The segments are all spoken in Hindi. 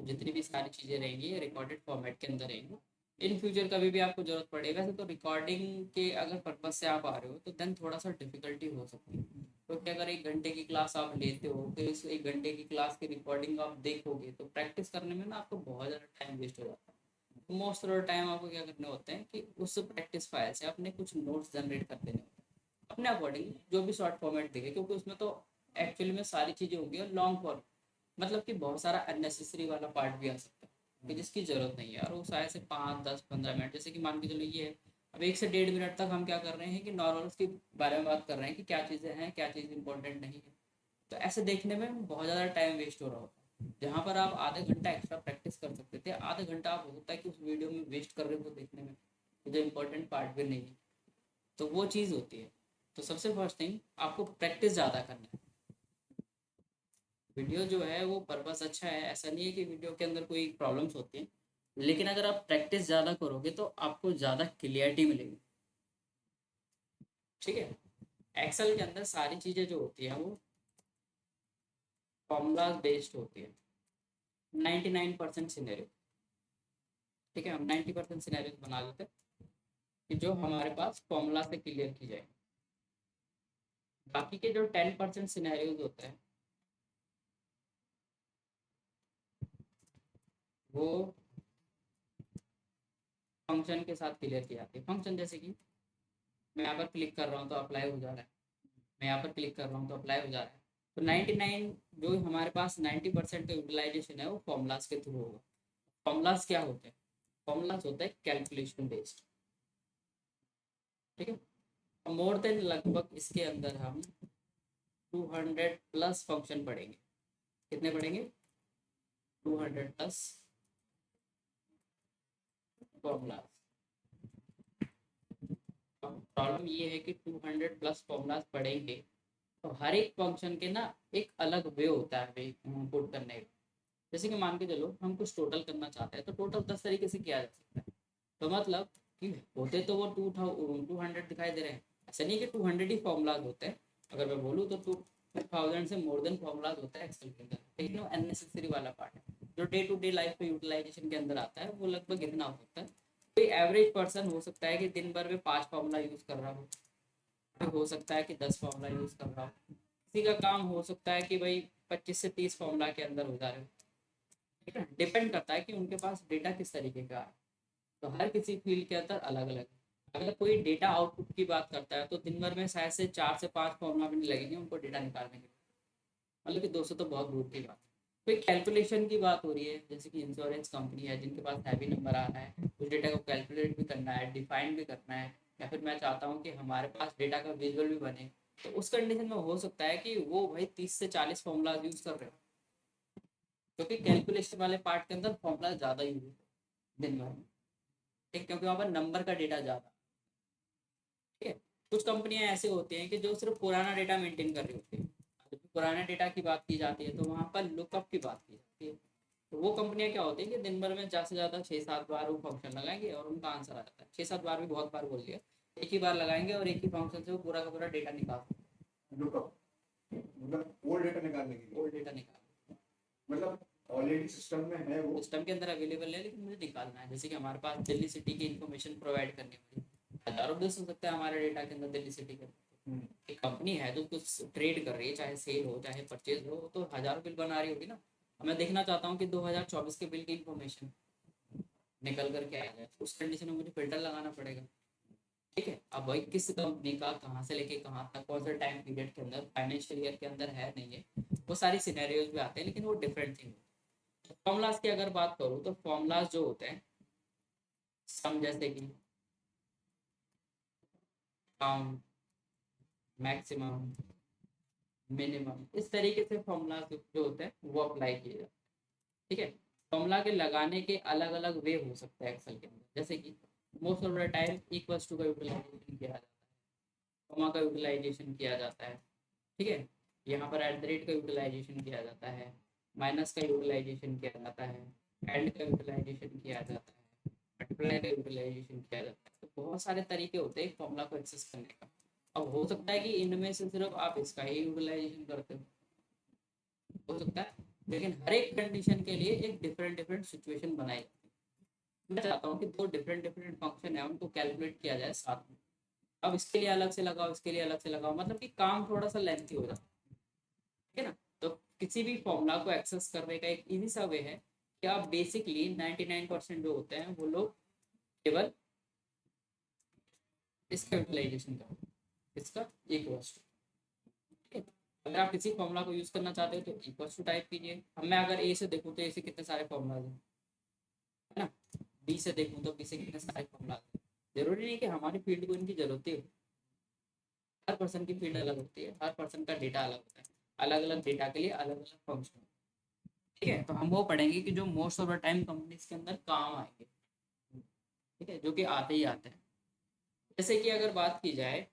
तो जितनी भी सारी चीज़ें रहेंगी ये रिकॉर्डेड फॉर्मेट के अंदर रहेंगी। इन फ्यूचर कभी भी आपको ज़रूरत पड़ेगा तो रिकॉर्डिंग के अगर पर्पज़ से आप आ रहे हो तो देन थोड़ा सा डिफिकल्टी हो सकती है, क्योंकि अगर 1 घंटे की क्लास आप लेते हो फिर इस 1 घंटे की क्लास की रिकॉर्डिंग आप देखोगे तो प्रैक्टिस करने में ना आपको बहुत ज़्यादा टाइम वेस्ट हो जाता है। मोस्ट ऑफ द टाइम आपको क्या करने होते हैं कि उस प्रैक्टिस फाइल से अपने कुछ नोट्स जनरेट कर देने होते हैं अपने अकॉर्डिंग, जो भी शॉर्ट फॉर्मेट देखे, क्योंकि उसमें तो एक्चुअली में सारी चीज़ें होंगी और लॉन्ग फॉर्म, मतलब कि बहुत सारा अननेसेसरी वाला पार्ट भी आ सकता है कि जिसकी ज़रूरत नहीं है, और वो शायद से 5 10 15 मिनट, जैसे कि मान के चलो ये है, अब 1 से 1.5 मिनट तक हम क्या कर रहे हैं कि नॉर्मल उसके बारे में बात कर रहे हैं कि क्या चीज़ें हैं, क्या चीज़ इंपॉर्टेंट नहीं है। तो ऐसे देखने में बहुत ज़्यादा टाइम वेस्ट हो रहा होता है, जहाँ पर आप आधे घंटा एक्स्ट्रा प्रैक्टिस कर सकते थे, आधे घंटा आप हो सकता है कि उस वीडियो में वेस्ट कर रहे हो देखने में, जो इंपॉर्टेंट पार्ट भी नहीं है। तो वो चीज़ होती है। तो सबसे फर्स्ट थिंग आपको प्रैक्टिस ज़्यादा करना है। वीडियो जो है वो पर्पस अच्छा है, ऐसा नहीं है कि वीडियो के अंदर कोई प्रॉब्लम्स होती हैं, लेकिन अगर आप प्रैक्टिस ज़्यादा करोगे तो आपको ज़्यादा क्लियरिटी मिलेगी। ठीक है। एक्सेल के अंदर सारी चीज़ें जो होती हैं वो फॉर्मूलाज बेस्ड होती है, 99% सिनेरियो। ठीक है, हम 90% सिनेरियो बना लेते हैं कि जो हमारे पास फॉर्मूला से क्लियर की जाए। बाकी के जो 10% सिनेरियोज होते हैं वो फंक्शन के साथ क्लियर की जाती है। फंक्शन जैसे कि मैं यहाँ पर क्लिक कर रहा हूँ तो अप्लाई हो जा रहा है, मैं यहाँ पर क्लिक कर रहा हूँ तो अप्लाई हो जा रहा है। तो 99 जो हमारे पास 90% का यूटिलाइजेशन है वो फॉर्मूलाज के थ्रू होगा। फॉर्मूलाज क्या होते हैं? फॉर्मूलाज होता है कैलकुलेशन बेस्ड। ठीक है। मोर देन लगभग इसके अंदर हम 200 प्लस फंक्शन पढ़ेंगे। कितने पढ़ेंगे? 200 प्लस फॉर्मूलाज। प्रॉब्लम ये है कि 200 प्लस फॉर्मूलाज पढ़ेंगे तो हर एक फंक्शन के ना एक अलग वे होता है वे पुट करने का। जैसे कि मान के चलो हम कुछ टोटल करना चाहते हैं तो टोटल 10 तरीके से किया जा सकता है। तो मतलब कि होते तो वो 200 दिखाई दे रहे हैं, ऐसा नहीं कि 200 ही फॉर्मूलाज होते हैं। अगर मैं बोलूँ तो 2000 से मोर देन फॉर्मूलाज होता है एक्सेल के अंदर, लेकिन वो अननेसेसरी वाला पार्ट है। जो डे टू डे लाइफ में यूटिलाइजेशन के अंदर आता है वो लगभग इतना हो सकता है। कोई एवरेज पर्सन हो सकता है कि दिन भर में 5 फॉर्मूला यूज कर रहा हो, कोई हो सकता है कि 10 फॉर्मूला यूज कर रहा हो, किसी का काम हो सकता है कि भाई 25 से 30 फॉर्मूला के अंदर हो जा रहे हो। ठीक है, डिपेंड करता है कि उनके पास डेटा किस तरीके का है। तो हर किसी फील्ड के अंदर अलग अलग। अगर कोई डेटा आउटपुट की बात करता है तो दिन भर में शायद से 4 से 5 फॉर्मूला भी नहीं लगेंगे उनको डेटा निकालने के लिए, मतलब कि 200 तो बहुत दूर की बात है। कोई कैलकुलेशन की बात हो रही है, जैसे कि इंश्योरेंस कंपनी है जिनके पास हैवी नंबर आ रहा है, उस डेटा को कैलकुलेट भी करना है, डिफाइन भी करना है, या फिर मैं चाहता हूँ कि हमारे पास डेटा का विजुअल भी बने, तो उस कंडीशन में हो सकता है कि वो भाई 30 से 40 फॉर्मूला यूज कर रहे हो, क्योंकि कैलकुलेशन वाले पार्ट के अंदर फॉर्मूला ज़्यादा यूज होता है दिन भर में। ठीक, क्योंकि वहाँ पर नंबर का डेटा ज़्यादा। ठीक है। कुछ कंपनियां ऐसे होती हैं कि जो सिर्फ पुराना डेटा मेंटेन कर रही होती है। जब भी पुराने डेटा की बात की जाती है तो वहाँ पर लुकअप की बात की जाती है। तो वो कंपनियां क्या होती है कि दिन भर में ज़्यादा से ज़्यादा 6 7 बार वो फंक्शन लगाएंगे और उनका आंसर आ जाता है। 6 7 बार भी बहुत बार बोल दिया, एक ही बार लगाएंगे और एक ही फंक्शन से वो पूरा का पूरा डेटा निकाल सकते हैं। लुकअप मतलब ओल्ड डेटा निकालने के लिए, ओल्ड डेटा निकाल, मतलब ऑलरेडी सिस्टम में है, वो सिस्टम के अंदर अवेलेबल है, लेकिन मुझे निकालना है। जैसे कि हमारे पास दिल्ली सिटी की इन्फॉर्मेशन प्रोवाइड करनी होगी, हजारों बिल्स हो सकता है हमारे डेटा के अंदर दिल्ली सिटी के। एक कंपनी है जो कुछ ट्रेड कर रही है, चाहे सेल हो चाहे परचेज हो, तो हजारों बिल बना रही होगी ना। अब मैं देखना चाहता हूँ कि 2024 के बिल की इन्फॉर्मेशन निकल कर के आ जाए, उस कंडीशन में मुझे फिल्टर लगाना पड़ेगा। ठीक है। अब भाई किस कंपनी का कहाँ से लेके कहाँ तक कौन सा टाइम पीरियड के अंदर फाइनेंशियल ईयर के अंदर है नहीं है, वो सारी सिनेरियोज भी आते हैं, लेकिन वो डिफरेंट थिंग। फॉर्मूलाज की अगर बात करूँ तो फॉर्मूलाज जो होते हैं सम, जैसे कि काउंट, मैक्सिमम, मिनिमम, इस तरीके से फॉर्मूला जो होते हैं वो अप्लाई किए जाते हैं। ठीक है। फॉर्मूला के लगाने के अलग अलग वे हो सकते हैं एक्सेल के अंदर, जैसे कि most of the time equals to का यूटिलाइजेशन किया जाता है, कॉमा का यूटिलाइजेशन किया जाता है। ठीक है। यहाँ पर एट द रेट का यूटिलाइजेशन किया जाता है, माइनस का यूटिलाइजेशन किया जाता है, एंड का यूटिलाइजेशन किया जाता है, मल्टीप्लाई का यूटिलाइजेशन किया जाता है। तो बहुत सारे तरीके होते हैं फॉर्मूला को एक्सेस करने का। अब हो सकता है कि इनमें से सिर्फ आप इसका ही यूटिलाइजेशन करते हो सकता है, लेकिन हर एक कंडीशन के लिए एक डिफरेंट डिफरेंट सिचुएशन बनाई जाती है। मैं चाहता हूँ कि दो डिफरेंट डिफरेंट फंक्शन है उनको कैलकुलेट किया जाए साथ में। अब इसके लिए अलग से लगाओ, इसके लिए अलग से लगाओ, मतलब कि काम थोड़ा सा लेंथी हो जाता है। ठीक है ना। तो किसी भी फॉर्मूला को एक्सेस करने का एक इजी सा वे है कि आप बेसिकली 99% जो होते हैं वो लोग केवल इसका यूटिलाइजेशन करो, इसका इक्वल्स टू। ठीक है। अगर आप किसी फॉर्मूला को यूज करना चाहते हो तो इक्वल्स टू टाइप कीजिए। अब मैं अगर ए से देखूँ तो ए से कितने सारे फॉर्मूलाज हैं, है ना। बी से देखूँ तो बी से कितने सारे फॉर्मूलाज हैं। जरूरी नहीं कि हमारी फील्ड को इनकी जरूरत ही हो। हर पर्सन की फील्ड अलग होती है, हर पर्सन का डेटा अलग होता है, अलग अलग डेटा के लिए अलग अलग फंक्शन। ठीक है। तो हम वो पढ़ेंगे कि जो most of the time companies के अंदर काम आएंगे। ठीक है, जो कि आते ही आते हैं। जैसे कि अगर बात की जाए,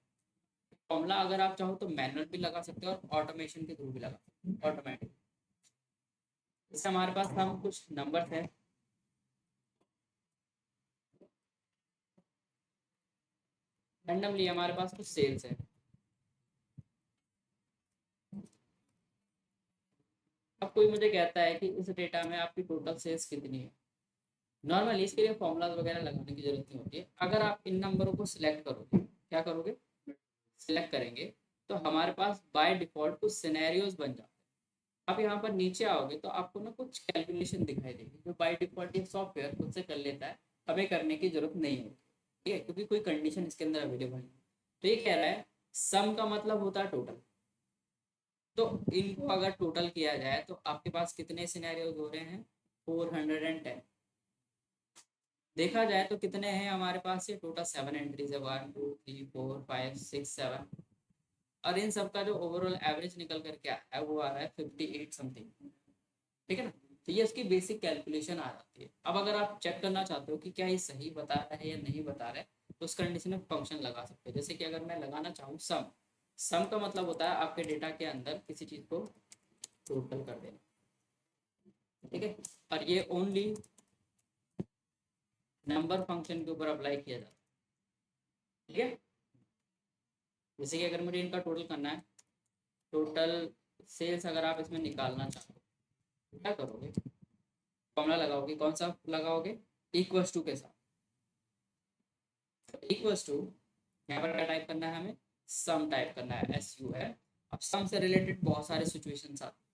फॉर्मूला अगर आप चाहो तो मैनुअल भी लगा सकते हो और ऑटोमेशन के थ्रू भी लगा सकते हो, ऑटोमेटिक। जैसे हमारे पास हम कुछ नंबर हैं, रैंडमली हमारे पास कुछ सेल्स है। अब कोई मुझे कहता है कि इस डेटा में आपकी टोटल सेल्स कितनी है। नॉर्मली इसके लिए फॉर्मूलाज वगैरह लगाने की जरूरत नहीं होती है। अगर आप इन नंबरों को सिलेक्ट करोगे, क्या करोगे, सिलेक्ट करेंगे, तो हमारे पास बाय डिफॉल्ट कुछ सिनेरियोज बन जाते हैं। आप यहाँ पर नीचे आओगे तो आपको ना कुछ कैलकुलेशन दिखाई देगी जो बाय डिफॉल्ट ये सॉफ्टवेयर खुद से कर लेता है, हमें करने की जरूरत नहीं होती। ठीक है, क्योंकि कोई कंडीशन इसके अंदर अवेलेबल नहीं। तो ये कह रहा है सम का मतलब होता है टोटल। तो इनको अगर टोटल किया जाए तो आपके पास कितने सिनेरियोज हो रहे हैं, 410। देखा जाए तो कितने हैं हमारे पास, ये टोटल 7 एंट्रीज है, 1 2 3 4 5 6 7। और इन सब का जो ओवरऑल एवरेज निकल करके आया है वो आ रहा है 58 समथिंग। ठीक है ना। तो ये उसकी बेसिक कैलकुलेशन आ जाती है। अब अगर आप चेक करना चाहते हो कि क्या ये सही बता रहा है या नहीं बता रहा है, तो उस कंडीशन में फंक्शन लगा सकते हो। जैसे कि अगर मैं लगाना चाहूँ सम, सम का मतलब होता है आपके डेटा के अंदर किसी चीज को टोटल कर देना। ठीक है। और ये ओनली नंबर फंक्शन के ऊपर अप्लाई किया जाता है। ठीक है। जैसे कि अगर मुझे इनका टोटल करना है, टोटल सेल्स अगर आप इसमें निकालना चाहते हो, क्या करोगे, फॉर्मूला लगाओगे, कौन सा लगाओगे, इक्वल्स टू के साथ। इक्वल्स टू, यहाँ पर क्या टाइप करना है हमें, सम टाइप करना है, SUM। अब सम से रिलेटेड बहुत सारे सिचुएशंस आते हैं,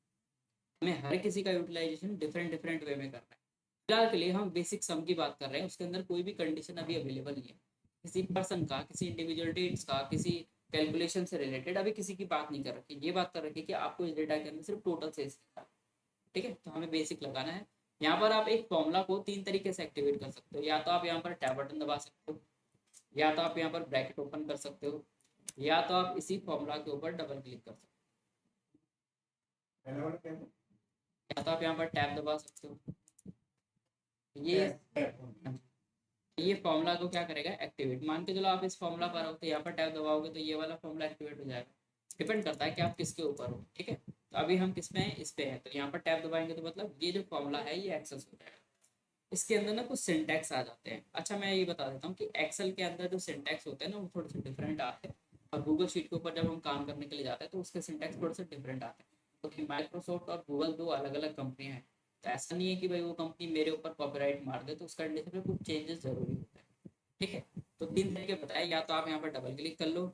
हमें हर किसी का यूटिलाइजेशन डिफरेंट डिफरेंट वे में करना है। फिलहाल के लिए हम बेसिक सम की बात कर रहे हैं, उसके अंदर कोई भी कंडीशन अभी अवेलेबल नहीं है। किसी पर्सन का, किसी इंडिविजुअल डेट्स का, किसी कैलकुलेशन से रिलेटेड अभी किसी की बात नहीं कर रखी। ये बात कर रखी है कि आपको इस डेटा के अंदर सिर्फ टोटल सेल्स लिखा है। ठीक है। तो हमें बेसिक लगाना है। यहाँ पर आप एक फॉर्मूला को तीन तरीके से एक्टिवेट कर सकते हो। या तो आप यहाँ पर टैब बटन दबा सकते हो, या तो आप यहाँ पर ब्रैकेट ओपन कर सकते हो, या तो आप इसी फॉर्मूला के ऊपर डबल क्लिक कर सकते हो, या तो आप यहाँ पर टैब दबा सकते हो। ये फॉर्मूला को क्या करेगा, एक्टिवेट। मान के चलो आप इस फॉर्मूला पर हो तो यहाँ पर टैब दबाओगे तो ये वाला फॉर्मूला एक्टिवेट हो जाएगा। डिपेंड करता है कि आप किसके ऊपर हो। ठीक है। तो अभी हम किस पे हैं, इस पे हैं, तो यहाँ पर टैब दबाएंगे तो मतलब ये जो फॉर्मूला है ये एक्सेस हो जाएगा। इसके अंदर ना कुछ सिंटैक्स आ जाते हैं। अच्छा, मैं ये बता देता हूँ कि एक्सेल के अंदर जो सिंटैक्स होते हैं ना वो थोड़े से डिफरेंट आते हैं, और गूगल शीट के ऊपर जब हम काम करने के लिए जाते हैं तो उसके सिंटैक्स थोड़े से डिफरेंट आते हैं। क्योंकि माइक्रोसॉफ्ट और गूगल दो अलग अलग कंपनियां हैं। तो ऐसा नहीं है कि भाई वो कंपनी मेरे ऊपर कॉपीराइट मार दे, तो उस कंडीशन में कुछ चेंजेस जरूरी होते हैं। ठीक है। तो तीन तरीके बताए, या तो आप यहाँ पर डबल क्लिक कर लो,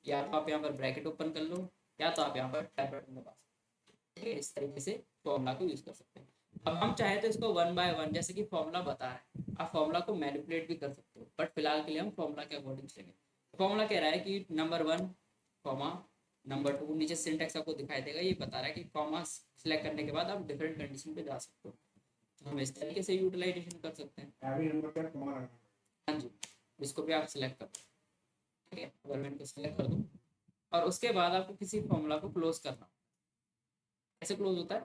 या तो आप यहाँ पर ब्रैकेट ओपन कर लो, या तो आप यहाँ पर टैब बटन दबा सकते हो। ठीक है। इस तरीके से फॉर्मूला को यूज कर सकते हैं। अब हम चाहे तो इसको वन बाय वन, जैसे कि फॉर्मूला बता है, आप फॉर्मूला को मैनिपुलेट भी कर सकते हो, बट फिलहाल के लिए हम फॉर्मूला के अकॉर्डिंग चलेंगे। फॉर्मूला कह रहा है कि नंबर 1 कॉमा नंबर 2, नीचे सिंटेक्स आपको दिखाई देगा, ये बता रहा है कि कॉमा सिलेक्ट करने के बाद आप डिफरेंट कंडीशन पे जा सकते हो। तो हम इस तरीके से यूटिलाइजेशन कर सकते हैं। हाँ जी, इसको भी आप सिलेक्ट कर दो। ठीक है। अगर मैं इनको सिलेक्ट कर दूँ और उसके बाद आपको किसी फॉर्मूला को क्लोज करना, कैसे क्लोज होता है,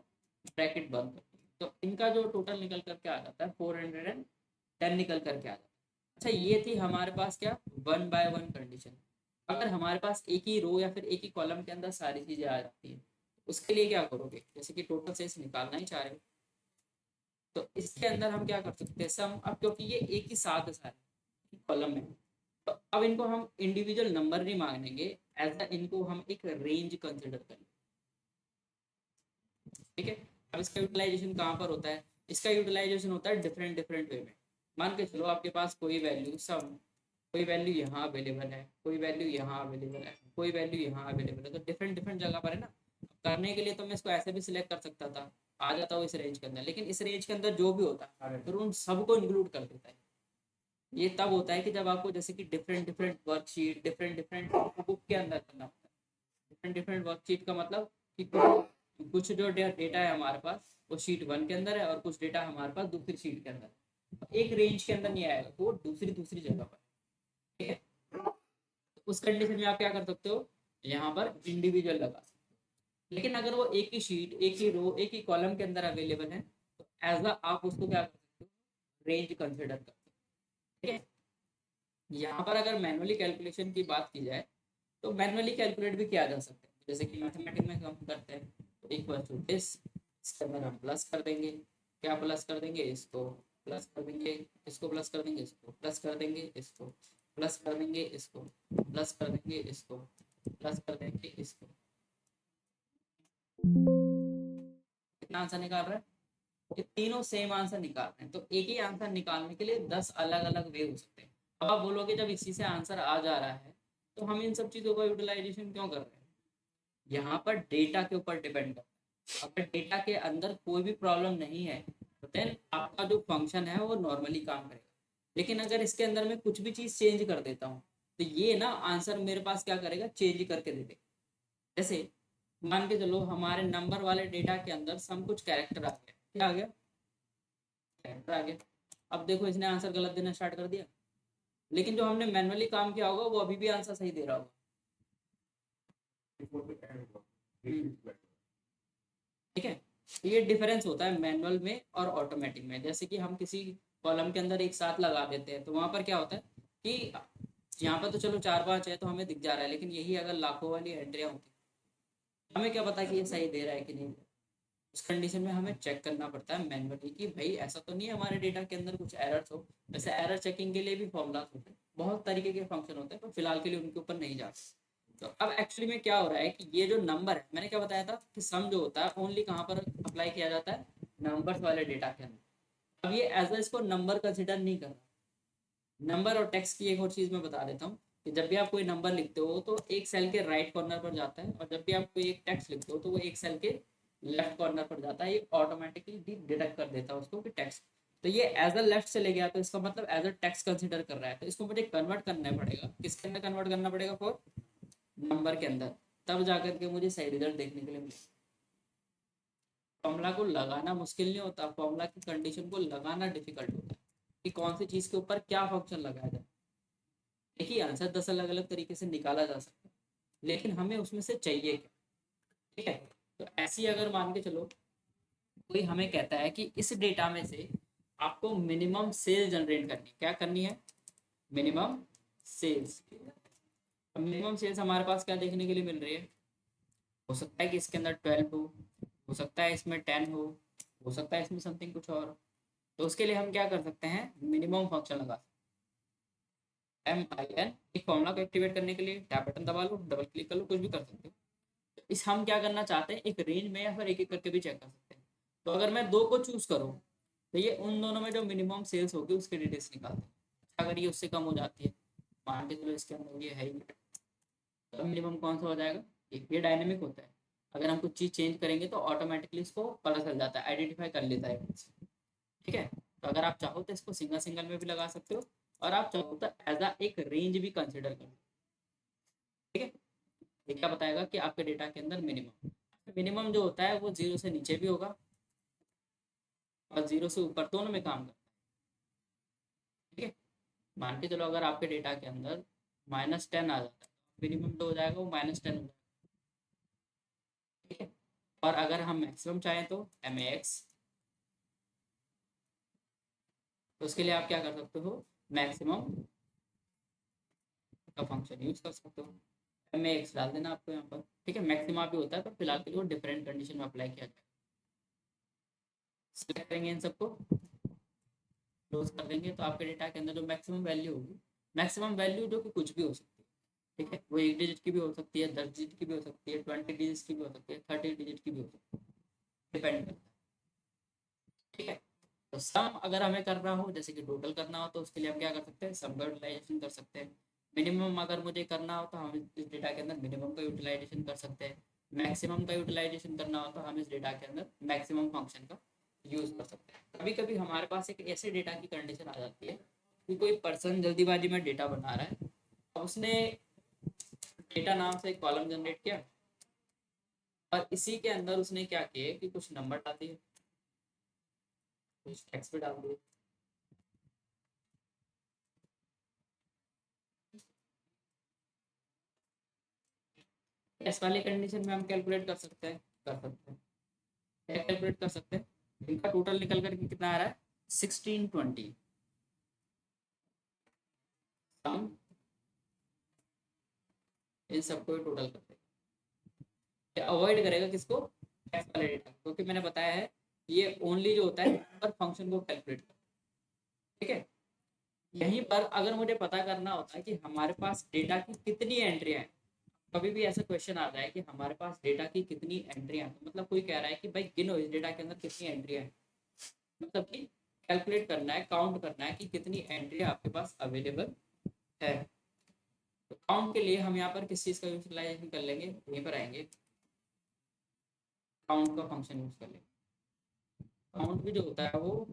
ब्रैकेट बंद करके। तो इनका जो टोटल निकल करके आ जाता है 410 निकल करके आ जाता है। अच्छा, ये थी हमारे पास क्या, वन बाय वन कंडीशन। अगर हमारे पास एक ही रो या फिर एक ही कॉलम के अंदर सारी चीजें आ जाती हैं, उसके लिए क्या करोगे, जैसे कि टोटल सेल्स निकालना ही चाह रहे हो, तो इसके अंदर हम क्या कर सकते हैं, सम। अब क्योंकि ये एक ही साथ है सारे कॉलम में, तो अब इनको हम इंडिविजुअल नंबर नहीं मांगेंगे, ऐसा इनको हम एक रेंज कंसिडर करेंगे। ठीक है। अब इसका यूटिलाइजेशन कहाँ पर होता है? इसका यूटिलाइजेशन होता है डिफरेंट डिफरेंट वे में। मान के चलो आपके पास कोई वैल्यू सम, कोई वैल्यू यहाँ अवेलेबल है, कोई वैल्यू यहाँ अवेलेबल है, कोई वैल्यू यहाँ अवेलेबल है, तो डिफरेंट डिफरेंट जगह पर है ना। करने के लिए तो मैं इसको ऐसे भी सिलेक्ट कर सकता था, आ जाता हूँ इस रेंज के अंदर, लेकिन इस रेंज के अंदर जो भी होता है फिर उन सबको इंक्लूड कर देता है। ये तब होता है कि जब आपको जैसे कि different different worksheet different different book के अंदर करना होता है। डिफरेंट डिफरेंट वर्कशीट का मतलब कि कुछ जो डेटा है हमारे पास वो शीट 1 के अंदर है और कुछ डेटा हमारे पास दूसरी शीट के अंदर है। एक रेंज के अंदर नहीं आएगा, तो वो दूसरी दूसरी जगह पर, ठीक है। तो उस कंडीशन में आप क्या कर सकते हो, यहाँ पर इंडिविजुअल लगा सकते हो। लेकिन अगर वो एक ही शीट, एक ही रो, एक ही कॉलम के अंदर अवेलेबल है, तो एज अ आप उसको क्या कर सकते हो, रेंज कंसिडर कर सकते हो, ठीक है। यहाँ पर अगर मैनुअली कैलकुलेशन की बात की जाए तो मैनुअली कैलकुलेट भी किया जा सकता है, जैसे कि मैथमेटिक्स में हम करते हैं। तो इक्वल टू दिस, इसके अंदर हम प्लस कर देंगे, क्या प्लस कर देंगे, इसको प्लस कर देंगे, इसको प्लस कर देंगे, इसको प्लस कर देंगे, इसको प्लस कर देंगे, इसको प्लस कर देंगे, इसको प्लस कर देंगे, इसको। कितना आंसर निकाल रहा है? ये तीनों सेम आंसर निकाल रहे हैं, तो एक ही आंसर निकालने के लिए 10 अलग अलग वे हो सकते हैं। अब आप बोलोगे जब इसी से आंसर आ जा रहा है तो हम इन सब चीज़ों का यूटिलाइजेशन क्यों कर रहे हैं? यहाँ पर डेटा के ऊपर डिपेंड करता है। अगर डेटा के अंदर कोई भी प्रॉब्लम नहीं है तो देन आपका जो फंक्शन है वो नॉर्मली काम करेगा। लेकिन अगर इसके अंदर मैं कुछ भी चीज़ चेंज कर देता हूँ तो ये ना आंसर मेरे पास क्या करेगा, चेंज करके दे देगा। जैसे मान के चलो हमारे नंबर वाले डेटा के अंदर सम कुछ कैरेक्टर आ गया, क्या आ गया, कैरेक्टर आ गया। अब देखो इसने आंसर गलत देना स्टार्ट कर दिया, लेकिन जो हमने मैनुअली काम किया होगा वो अभी भी आंसर सही दे रहा होगा। हम्म, ठीक है। तो ये डिफरेंस होता है मैनुअल में और ऑटोमेटिक में। जैसे कि हम किसी कॉलम के अंदर एक साथ लगा देते हैं तो वहां पर क्या होता है कि यहाँ पर तो चलो 4-5 है तो हमें दिख जा रहा है, लेकिन यही अगर लाखों वाली एंट्रियां होती हमें क्या पता कि ये सही दे रहा है कि नहीं। उस कंडीशन में हमें चेक करना पड़ता है मैनुअली कि भाई ऐसा तो नहीं है हमारे डेटा के अंदर कुछ एरर्स हो। वैसे एरर चेकिंग के लिए भी फॉर्मूलाज होते हैं, बहुत तरीके के फंक्शन होते हैं, पर फिलहाल के लिए उनके ऊपर नहीं जाते। तो अब एक्चुअली में क्या हो रहा है कि ये जो नंबर है, मैंने क्या बताया था कि सम जो होता है ओनली कहाँ पर अप्लाई किया जाता है, नंबर्स वाले डेटा के अंदर। अब ये एज इसको नंबर कंसिडर नहीं कर रहा। नंबर और टेक्स्ट की एक और चीज़ मैं बता देता हूँ कि जब भी आप कोई नंबर लिखते हो तो एक सेल के राइट कॉर्नर पर जाता है, और जब भी आप कोई एक टेक्स्ट लिखते हो तो वो एक सेल के लेफ्ट कॉर्नर पर जाता है। ये ऑटोमेटिकली डिडक्ट कर देता है उसको कि टेक्स्ट। तो ये एज अ लेफ्ट चले गया तो इसका मतलब एज अ टेक्स्ट कंसिडर कर रहा है, तो इसको मुझे कन्वर्ट करना पड़ेगा, किसके अंदर कन्वर्ट करना पड़ेगा, फॉर नंबर के अंदर। तब जाकर के मुझे सही रिजल्ट देखने के लिए मिलेगा। फॉर्मूला को लगाना मुश्किल नहीं होता, फॉर्मूला की कंडीशन को लगाना डिफिकल्ट होता है कि कौन सी चीज़ के ऊपर क्या फंक्शन लगाया जाए। देखिए आंसर 10 अलग अलग तरीके से निकाला जा सकता है, लेकिन हमें उसमें से चाहिए क्या, ठीक है। तो ऐसी अगर मान के चलो कोई हमें कहता है कि इस डेटा में से आपको मिनिमम सेल जनरेट करनी, क्या करनी है, मिनिमम सेल्स। मिनिमम सेल्स हमारे पास क्या देखने के लिए मिल रही है, हो सकता है कि इसके अंदर 12 हो सकता है इसमें 10 हो सकता है इसमें समथिंग कुछ और। तो उसके लिए हम क्या कर सकते हैं, मिनिमम फंक्शन लगा सकते हैं, MIN। एक फॉर्मूला को एक्टिवेट करने के लिए टैब बटन दबा लो, डबल क्लिक कर लो, कुछ भी कर सकते हो। तो इस हम क्या करना चाहते हैं, एक रेंज में या फिर एक एक करके भी चेक कर सकते हैं। तो अगर मैं दो को चूज करूँ तो ये उन दोनों में जो मिनिमम सेल्स होगी उसके डिटेल्स निकालते हैं। अगर ये उससे कम हो जाती है, मान के चलो इसके अंदर ये है ही, तो मिनिमम कौन सा हो जाएगा, एक ये डायनेमिक होता है। अगर हम कुछ चीज़ चेंज करेंगे तो ऑटोमेटिकली इसको पता चल जाता है, आइडेंटिफाई कर लेता है, ठीक है। तो अगर आप चाहो तो इसको सिंगल सिंगल में भी लगा सकते हो, और आप चाहो तो एज अ एक रेंज भी कंसिडर कर, ठीक है। ये क्या बताएगा कि आपके डेटा के अंदर मिनिमम, मिनिमम जो होता है वो 0 से नीचे भी होगा और 0 से ऊपर, दोनों में काम करता है, ठीक है। मान के चलो अगर आपके डेटा के अंदर -10 आ जाता है, मिनिमम जो हो जाएगा वो -10 हो जाएगा, ठीक है। और अगर हम मैक्सिमम चाहें तो MAX, तो उसके लिए आप क्या कर सकते हो, मैक्सिमम का फंक्शन यूज कर सकते हो। MAX डाल देना आपको यहाँ पर, ठीक है। मैक्सिमा भी होता है पर फिलहाल के लिए वो डिफरेंट कंडीशन में अप्लाई किया जाएगा। सेलेक्ट करेंगे इन सबको, क्लोज कर देंगे, तो आपके डेटा के अंदर जो मैक्सिमम वैल्यू होगी, मैक्सिमम वैल्यू जो कि कुछ भी हो सकती है, ठीक है। वो 1 डिजिट की भी हो सकती है, 10 डिजिट की भी हो सकती है, 20 डिजिट की भी हो सकती है, 30 डिजिट की भी हो सकती है, डिपेंड करता है। ठीक है। तो सम अगर हमें करना हो, जैसे कि टोटल करना हो, तो उसके लिए हम क्या कर सकते हैं, सम का यूटिलाइजेशन कर सकते हैं। मिनिमम अगर मुझे करना हो तो हम इस डेटा के अंदर मिनिमम का यूटिलाइजेशन कर सकते हैं। मैक्सिमम का यूटिलाइजेशन करना हो तो हम इस डेटा के अंदर मैक्सिमम फंक्शन का यूज कर सकते हैं। कभी कभी हमारे पास एक ऐसे डेटा की कंडीशन आ जाती है कि कोई पर्सन जल्दीबाजी में डेटा बना रहा है। अब उसने डेटा नाम से एक कॉलम जनरेट किया, और इसी के अंदर उसने क्या किया कि कुछ नंबर डाल दिए, कुछ टेक्स्ट भी डाल दिए। इस वाले कंडीशन में हम कैलकुलेट कर सकते हैं, क्या कैलकुलेट कर सकते हैं, इनका टोटल निकल करके कितना आ रहा है, 1620। हम इन सबको टोटल करते हैं, अवॉइड करेगा किसको, टेक्स्ट वाले डेटा, क्योंकि मैंने बताया है ये ओनली जो होता है पर फंक्शन को कैलकुलेट करता है। ठीक है। यहीं पर अगर मुझे पता करना होता है कि हमारे पास डेटा की कितनी एंट्रियां हैं, कभी भी ऐसा क्वेश्चन आता है कि हमारे पास डेटा की कितनी एंट्रियां हैं, तो मतलब कोई कह रहा है कि भाई गिनो इस डेटा के अंदर कितनी एंट्रियां हैं, मतलब कि कैलकुलेट करना है, काउंट करना है कि कितनी एंट्री आपके पास अवेलेबल है। तो काउंट के लिए हम यहाँ पर किस चीज़ का यूटिलाइजेशन कर लेंगे, यहीं पर आएंगे, काउंट का फंक्शन यूज कर लेंगे। काउंट भी जो होता है वो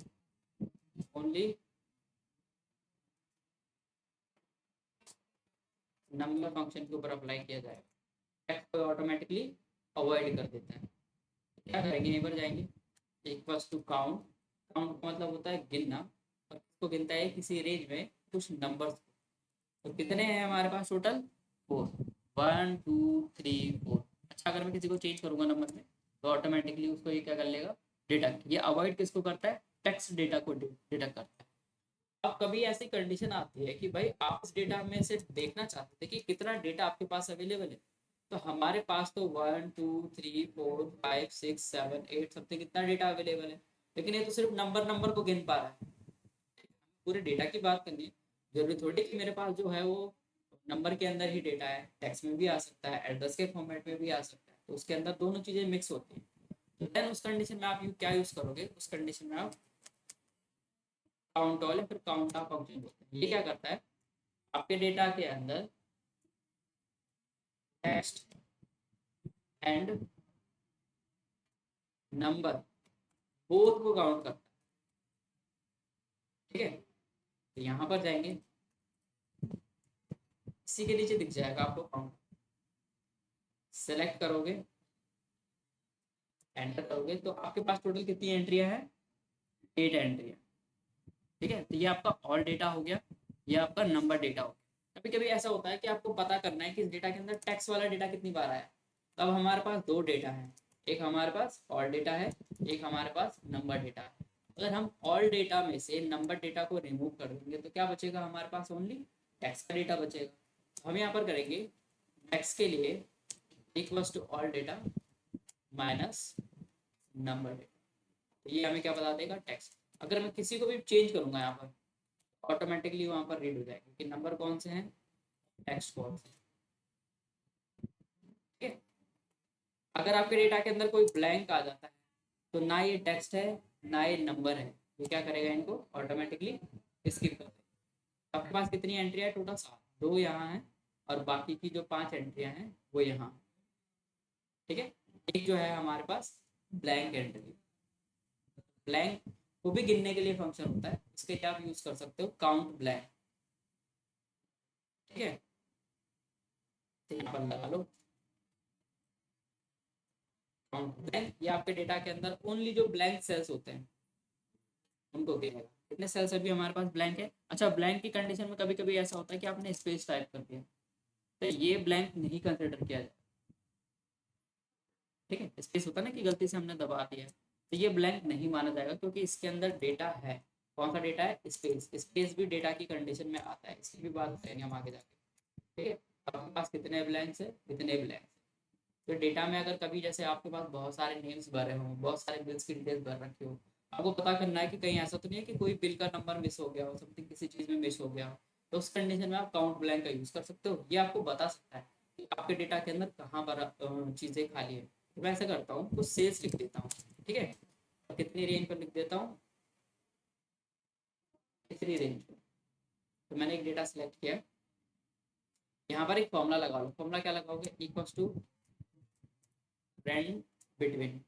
ओनली नंबर फंक्शन के ऊपर अप्लाई किया जाएगा, टेक्स्ट को ऑटोमेटिकली अवॉइड कर देता है। क्या करेंगे, यहीं पर जाएंगे, इक्वल्स टू काउंट। काउंट का मतलब होता है गिनना, और इसको गिनता है किसी रेंज में कुछ नंबर्स। तो कितने हैं हमारे पास टोटल, 4, 1 2 3 4। अच्छा, अगर मैं किसी को चेंज करूंगा नंबर में तो ऑटोमेटिकली उसको ये क्या कर लेगा, डिडक्ट। ये अवॉइड किसको करता है, टेक्स्ट डेटा को डिडक्ट करता है। अब कभी ऐसी कंडीशन आती है कि भाई आप इस डेटा में से देखना चाहते थे कि कितना डेटा आपके पास अवेलेबल है, तो हमारे पास तो 1 2 3 4 5 6 7 8 समथिंग कितना डेटा अवेलेबल है, लेकिन ये तो सिर्फ नंबर नंबर को गिन पा रहा है। पूरे डेटा की बात करनी है, जरूरी थोड़ी कि मेरे पास जो है वो नंबर के अंदर ही डेटा है, टेक्स्ट में भी आ सकता है, एड्रेस के फॉर्मेट में भी आ सकता है, तो उसके अंदर दोनों चीजें मिक्स होती हैं। तो देन उस कंडीशन में आप क्या यूज करोगे, उस कंडीशन में आप काउंट ऑल या फिर काउंट ऑफ फंक्शन बोलते हैं। ये क्या करता है, आपके डेटा के अंदर टेक्स्ट एंड नंबर बोथ को काउंट करता है। ठीक है। तो यहाँ पर जाएंगे, इसी के नीचे दिख जाएगा आपको काउंट, सेलेक्ट करोगे, एंटर करोगे, तो आपके पास टोटल कितनी एंट्रियां हैं, 8 एंट्रियां। ठीक है। तो ये आपका ऑल डेटा हो गया, ये आपका नंबर डेटा हो गया। कभी कभी ऐसा होता है कि आपको पता करना है कि इस डेटा के अंदर टेक्स्ट वाला डेटा कितनी बार आया, तब हमारे पास दो डेटा है, एक हमारे पास ऑल डेटा है, एक हमारे पास नंबर डेटा है। अगर हम ऑल डेटा में से नंबर डेटा को रिमूव कर देंगे तो क्या बचेगा, हमारे पास ओनली टेक्स्ट का डेटा बचेगा। तो हम यहाँ पर करेंगे टेक्स्ट के लिए equals to all data minus number data, तो ये हमें क्या बता देगा, टेक्स्ट। अगर मैं किसी को भी चेंज करूंगा यहाँ पर, ऑटोमेटिकली वहाँ पर रीड हो जाएगा कि नंबर कौन से हैं, टेक्स्ट कौन से। ठीक है। अगर आपके डेटा के अंदर कोई ब्लैंक आ जाता है तो ना ये टेक्स्ट है ना ये नंबर है, ये क्या करेगा, इनको ऑटोमेटिकली स्किप कर देगा। आपके पास कितनी एंट्री है टोटल, 7, 2 यहाँ है और बाकी की जो 5 एंट्रियाँ हैं वो यहाँ। ठीक है। एक जो है हमारे पास ब्लैंक एंट्री, ब्लैंक को भी गिनने के लिए फंक्शन होता है, इसके लिए आप यूज कर सकते हो काउंट ब्लैंक। ठीक है। तो यहाँ पर लगा लो काउंट ब्लैंक, ये आपके डेटा के अंदर ओनली जो ब्लैंक सेल्स होते हैं उनको गिनेगा। कितने सेल्स अभी हमारे पास ब्लैंक है। अच्छा, ब्लैंक की कंडीशन में कभी कभी ऐसा होता है कि आपने स्पेस टाइप कर दिया, तो ये ब्लैंक नहीं कंसिडर किया जाए। ठीक है। स्पेस होता है ना कि गलती से हमने दबा दिया, तो ये ब्लैंक नहीं माना जाएगा क्योंकि इसके अंदर डेटा है। कौन सा डेटा है, स्पेस। स्पेस भी डेटा की कंडीशन में आता है, इसकी भी बात करेंगे हम आगे जाके। ठीक है। आपके पास कितने ब्लैंक्स है, कितने ब्लैंक्स। तो डेटा में अगर कभी जैसे आपके पास बहुत सारे नेम्स भरे हों, बहुत सारे बिल्स की डिटेल्स भर रखी हो, आपको पता करना है कि कहीं ऐसा तो नहीं है कि कोई बिल का नंबर मिस हो गया हो, समथिंग किसी चीज़ में मिस हो गया हो, तो उस कंडीशन में आप काउंट ब्लैंक का यूज़ कर सकते हो। ये आपको बता सकता है कि आपके डेटा के अंदर कहाँ पर चीज़ें खाली है। तो मैं ऐसा करता हूँ, कुछ सेल्स लिख देता हूँ। ठीक है। कितनी रेंज पर लिख देता हूँ, कितनी रेंज पर। तो मैंने एक डेटा सेलेक्ट किया, यहाँ पर एक फॉर्मूला लगा लो। फॉर्मूला क्या लगाओगे, इक्वल्स टू रेंज बिटवीन।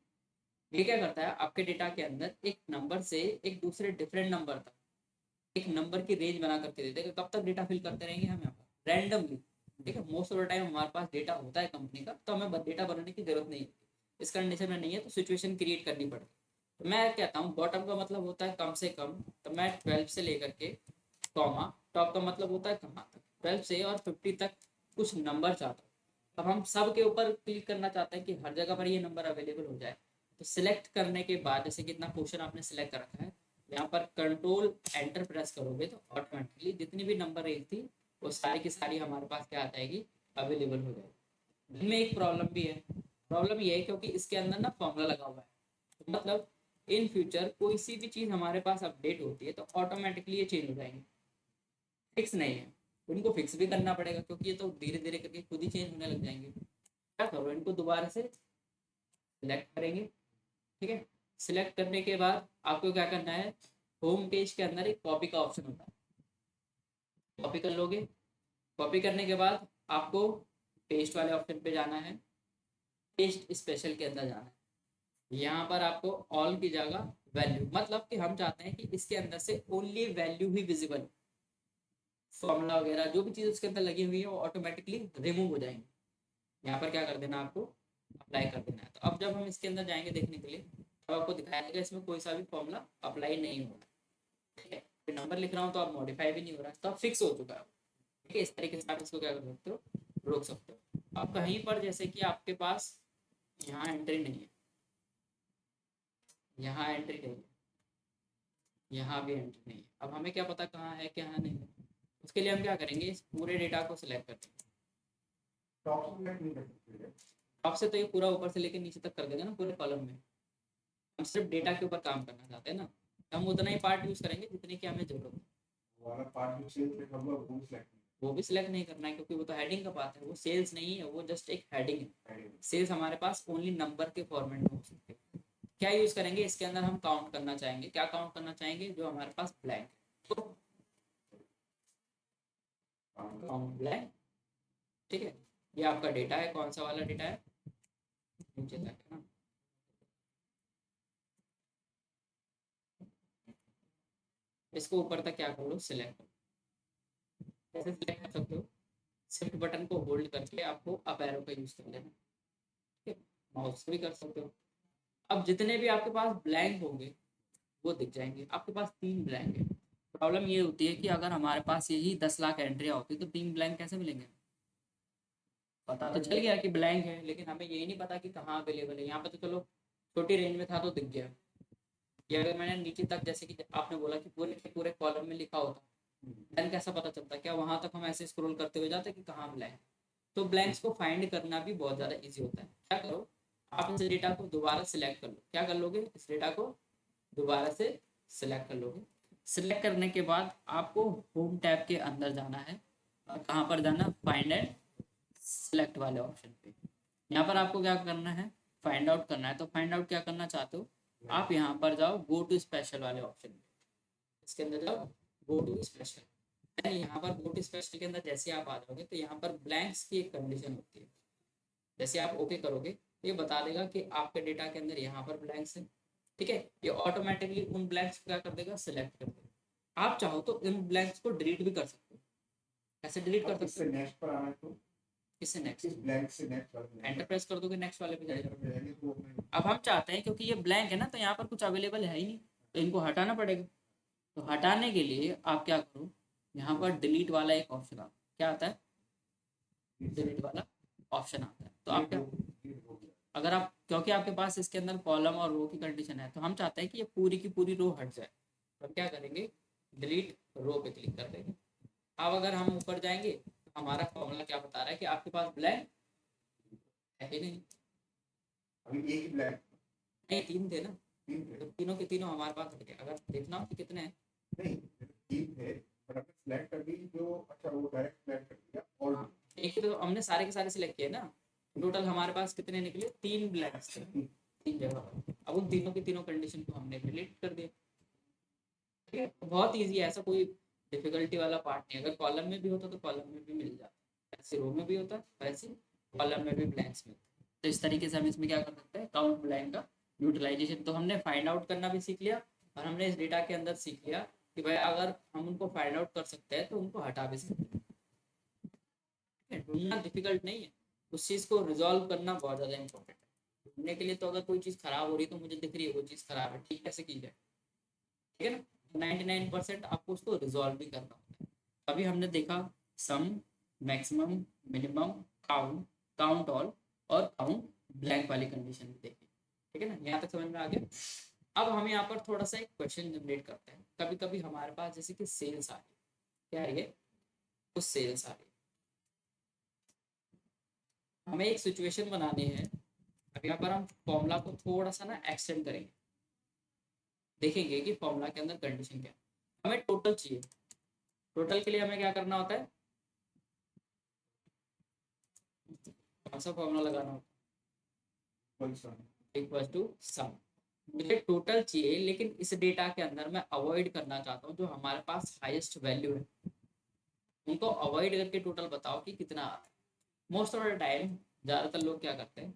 ये क्या करता है, आपके डेटा के अंदर एक नंबर से एक दूसरे डिफरेंट नंबर तक एक नंबर की रेंज बना करके देते हैं। कब तक डेटा फिल करते रहेंगे हम यहाँ पर रैंडमली। ठीक है, मोस्ट ऑफ द टाइम हमारे पास डेटा होता है कंपनी का, तो हमें डेटा बनाने की जरूरत नहीं होती। इस कंडीशन में नहीं है तो सिचुएशन क्रिएट करनी पड़ती है। तो मैं कहता हूँ बॉटम का मतलब होता है कम से कम, तो मैं 12 से लेकर के कॉमा, टॉप का मतलब होता है कहाँ तक, 12 से और 50 तक कुछ नंबर चाहता हूँ। अब हम सब के ऊपर क्लिक करना चाहते हैं कि हर जगह पर ये नंबर अवेलेबल हो जाए। तो सिलेक्ट करने के बाद जैसे कि इतना क्वेश्चन आपने सिलेक्ट कर रखा है, यहाँ पर कंट्रोल एंटर प्रेस करोगे तो ऑटोमेटिकली जितनी भी नंबर रेंज थी वो सारी की सारी हमारे पास क्या आ जाएगी, अवेलेबल हो जाएगी। इनमें एक प्रॉब्लम भी है। प्रॉब्लम ये है क्योंकि इसके अंदर ना फॉर्मूला लगा हुआ है, तो मतलब इन फ्यूचर कोई सी भी चीज़ हमारे पास अपडेट होती है तो ऑटोमेटिकली ये चेंज हो जाएंगे, फिक्स नहीं है। उनको फिक्स भी करना पड़ेगा क्योंकि ये तो धीरे धीरे करके खुद ही चेंज होने लग जाएंगे। क्या करो, इनको दोबारा से सिलेक्ट करेंगे। ठीक है, सिलेक्ट करने के बाद आपको क्या करना है, होम पेज के अंदर एक कॉपी का ऑप्शन होता है, कॉपी कर लोगे। कॉपी करने के बाद आपको पेस्ट वाले ऑप्शन पे जाना है, पेस्ट स्पेशल के अंदर जाना है। यहाँ पर आपको ऑल की जगह वैल्यू, मतलब कि हम चाहते हैं कि इसके अंदर से ओनली वैल्यू ही विजिबल, फॉर्मूला वगैरह जो भी चीज़ उसके अंदर लगी हुई है वो ऑटोमेटिकली रिमूव हो जाएंगे। यहाँ पर क्या कर देना, आपको अप्लाई कर देना है। तो अब जब हम इसके अंदर जाएंगे देखने के लिए, तो आपको दिखाएगा इसमें कोई सा भी फॉर्मूला अप्लाई नहीं हो रहा। ठीक है, नंबर लिख रहा हूँ तो अब मॉडिफाई भी नहीं हो रहा, तो अब फिक्स हो चुका है। ठीक है, इस तरीके से आप इसको क्या कर सकते हो, रोक सकते हो। अब कहीं पर जैसे कि आपके पास यहाँ एंट्री नहीं है, यहाँ एंट्री नहीं है, यहाँ भी एंट्री नहीं है, अब हमें क्या पता कहाँ है क्या नहीं है। उसके लिए हम क्या करेंगे, इस पूरे डेटा को सिलेक्ट करते हैं। टॉप से तो ये पूरा ऊपर से लेकर नीचे तक कर देगा ना पूरे कॉलम में। हम सिर्फ डेटा के ऊपर काम करना चाहते हैं ना, हम उतना ही पार्ट यूज करेंगे जितने की हमें जरूरत है। वाला पार्ट जो सेल्स होगा वो भी सिलेक्ट नहीं करना है क्योंकि वो तो हेडिंग का पार्ट है, वो सेल्स नहीं है, वो जस्ट एक हेडिंग है। सेल्स हमारे पास ओनली नंबर के फॉर्मेट में हो सकते हैं। क्या यूज करेंगे इसके अंदर, हम काउंट करना चाहेंगे। क्या काउंट करना चाहेंगे, जो हमारे पास ब्लैंक है तो काउंट ब्लैंक। ठीक है, ये आपका डेटा है, कौन सा वाला डेटा है, नीचे तक है ना। इसको ऊपर तक क्या कर लो, सिलेक्ट। कैसे सिलेक्ट कर सकते हो, शिफ्ट बटन को होल्ड करके आपको अप एरो का यूज कर लेना। ठीक है, माउस भी कर सकते हो। अब जितने भी आपके पास ब्लैंक होंगे वो दिख जाएंगे। आपके पास 3 ब्लैंक है। प्रॉब्लम ये होती है कि अगर हमारे पास यही 10 लाख एंट्रियाँ होती तो 3 ब्लैंक कैसे मिलेंगे। पता तो चल गया कि ब्लैंक है, लेकिन हमें यही नहीं पता कि कहाँ अवेलेबल है। यहाँ पे तो चलो छोटी रेंज में था तो दिख गया, कि अगर मैंने नीचे तक जैसे कि आपने बोला कि पूरे के पूरे कॉलम में लिखा होता देन कैसा पता चलता, क्या वहां तक हम ऐसे स्क्रॉल करते हुए जाते कि कहाँ ब्लैंक। तो ब्लैंक्स को फाइंड करना भी बहुत ज़्यादा इजी होता है। क्या करो, आप इस डेटा को दोबारा सिलेक्ट कर लो। क्या कर लोगे, इस डेटा को दोबारा से सिलेक्ट कर लोगे। सिलेक्ट करने के बाद आपको होम टैब के अंदर जाना है और कहाँ पर जाना, फाइंड एंड सिलेक्ट वाले ऑप्शन पे। यहाँ पर आपको क्या करना है, फाइंड आउट करना है। तो फाइंड आउट क्या करना चाहते हो आप, यहाँ पर जाओ गो टू स्पेशल वाले ऑप्शन पे, इसके अंदर जाओ गो टू स्पेशल। यहाँ पर गो टू स्पेशल के अंदर जैसे आप आ जाओगे तो यहाँ पर ब्लैंक्स की एक कंडीशन होती है। जैसे आप ओके करोगे तो ये बता देगा कि आपके डेटा के अंदर यहाँ पर ब्लैंक्स है। ठीक है, ये ऑटोमेटिकली उन ब्लैंक्स को क्या कर देगा, सिलेक्ट कर देगा। आप चाहो तो इन ब्लैंक्स को डिलीट भी कर सकते हो। कैसे डिलीट कर सकते हो, नेक्स्ट पर आना तो इससे नेक्स्ट, इस ब्लैंक से नेक्स्ट वाले एंटर प्रेस कर दोगे, नेक्स्ट वाले पे जाएगा। अब हम चाहते हैं क्योंकि ये ब्लैंक है ना तो यहाँ पर कुछ अवेलेबल है ही नहीं, तो इनको हटाना पड़ेगा। तो हटाने के लिए आप क्या करो, यहाँ पर डिलीट वाला एक ऑप्शन आता है। क्या आता है, डिलीट वाला ऑप्शन आता है। तो आप क्या, अगर आप, क्योंकि आपके पास इसके अंदर कॉलम और रो की कंडीशन है तो हम चाहते हैं कि ये पूरी की पूरी रो हट जाए, तो हम क्या करेंगे, डिलीट रो पे क्लिक कर देंगे। अब अगर हम ऊपर जाएंगे तो हमारा फॉर्मूला क्या बता रहा है कि आपके पास ब्लैंक है ही नहीं। अभी एक ही ब्लैंक नहीं, 3 थे ना, तो तीनों के तीनों हमारे पास हट गए। अगर देखना हो कि कितने हैं, नहीं 3 थे बट हमने सिलेक्ट कर दी जो, अच्छा वो डायरेक्ट सिलेक्ट कर दिया और हाँ, एक ही तो हमने सारे के सारे सिलेक्ट किए ना। टोटल हमारे पास कितने निकले, 3 ब्लैंक्स थे 3 जगह पर। अब उन तीनों की तीनों कंडीशन को हमने रिलेट कर दिया। ठीक है, बहुत ईजी है, ऐसा कोई डिफिकल्टी वाला पार्ट नहीं। अगर कॉलम में भी होता तो कॉलम में भी मिल जाता, ऐसे रो में भी होता वैसे कॉलम में भी ब्लैंक्स में। तो इस तरीके से हम इसमें क्या कर सकते हैं, काउंट ब्लैंक का यूटिलाइजेशन। तो हमने फाइंड आउट करना भी सीख लिया और हमने इस डेटा के अंदर सीख लिया कि भाई अगर हम उनको फाइंड आउट कर सकते हैं तो उनको हटा भी सकते हैं। ढूंढना डिफिकल्ट नहीं है, उस चीज़ को रिजॉल्व करना बहुत ज़्यादा इंपॉर्टेंट है। ढूंढने के लिए तो अगर कोई चीज़ खराब हो रही है तो मुझे दिख रही है वो चीज़ खराब है, ठीक कैसे की जाए, ठीक है ना। 99% आपको उसको रिजॉल्व भी करना होता है। अभी हमने देखा sum, maximum, minimum, count, count all और काउंट ब्लैंक वाली कंडीशन भी देखी, ठीक है ना। यहाँ तक समझ में आ गया। अब हम यहाँ पर थोड़ा सा एक क्वेश्चन जनरेट करते हैं। कभी कभी हमारे पास जैसे कि सेल्स आ रही है, क्या है ये, कुछ सेल्स आ रही है, हमें एक सिचुएशन बनानी है। अब यहाँ पर हम फॉर्मूला को थोड़ा सा ना एक्सटेंड करेंगे, देखेंगे कि फॉर्मूला के अंदर कंडीशन क्या है। हमें टोटल चाहिए, टोटल के लिए हमें क्या करना होता है, कौन सा फॉर्मूला लगाना होता है, इक्वल टू सम। मुझे टोटल चाहिए लेकिन इस डेटा के अंदर मैं अवॉइड करना चाहता हूँ जो हमारे पास हाईएस्ट वैल्यू है, उनको अवॉइड करके टोटल बताओ कि कितना आता है। मोस्ट ऑफ द टाइम ज़्यादातर लोग क्या करते हैं,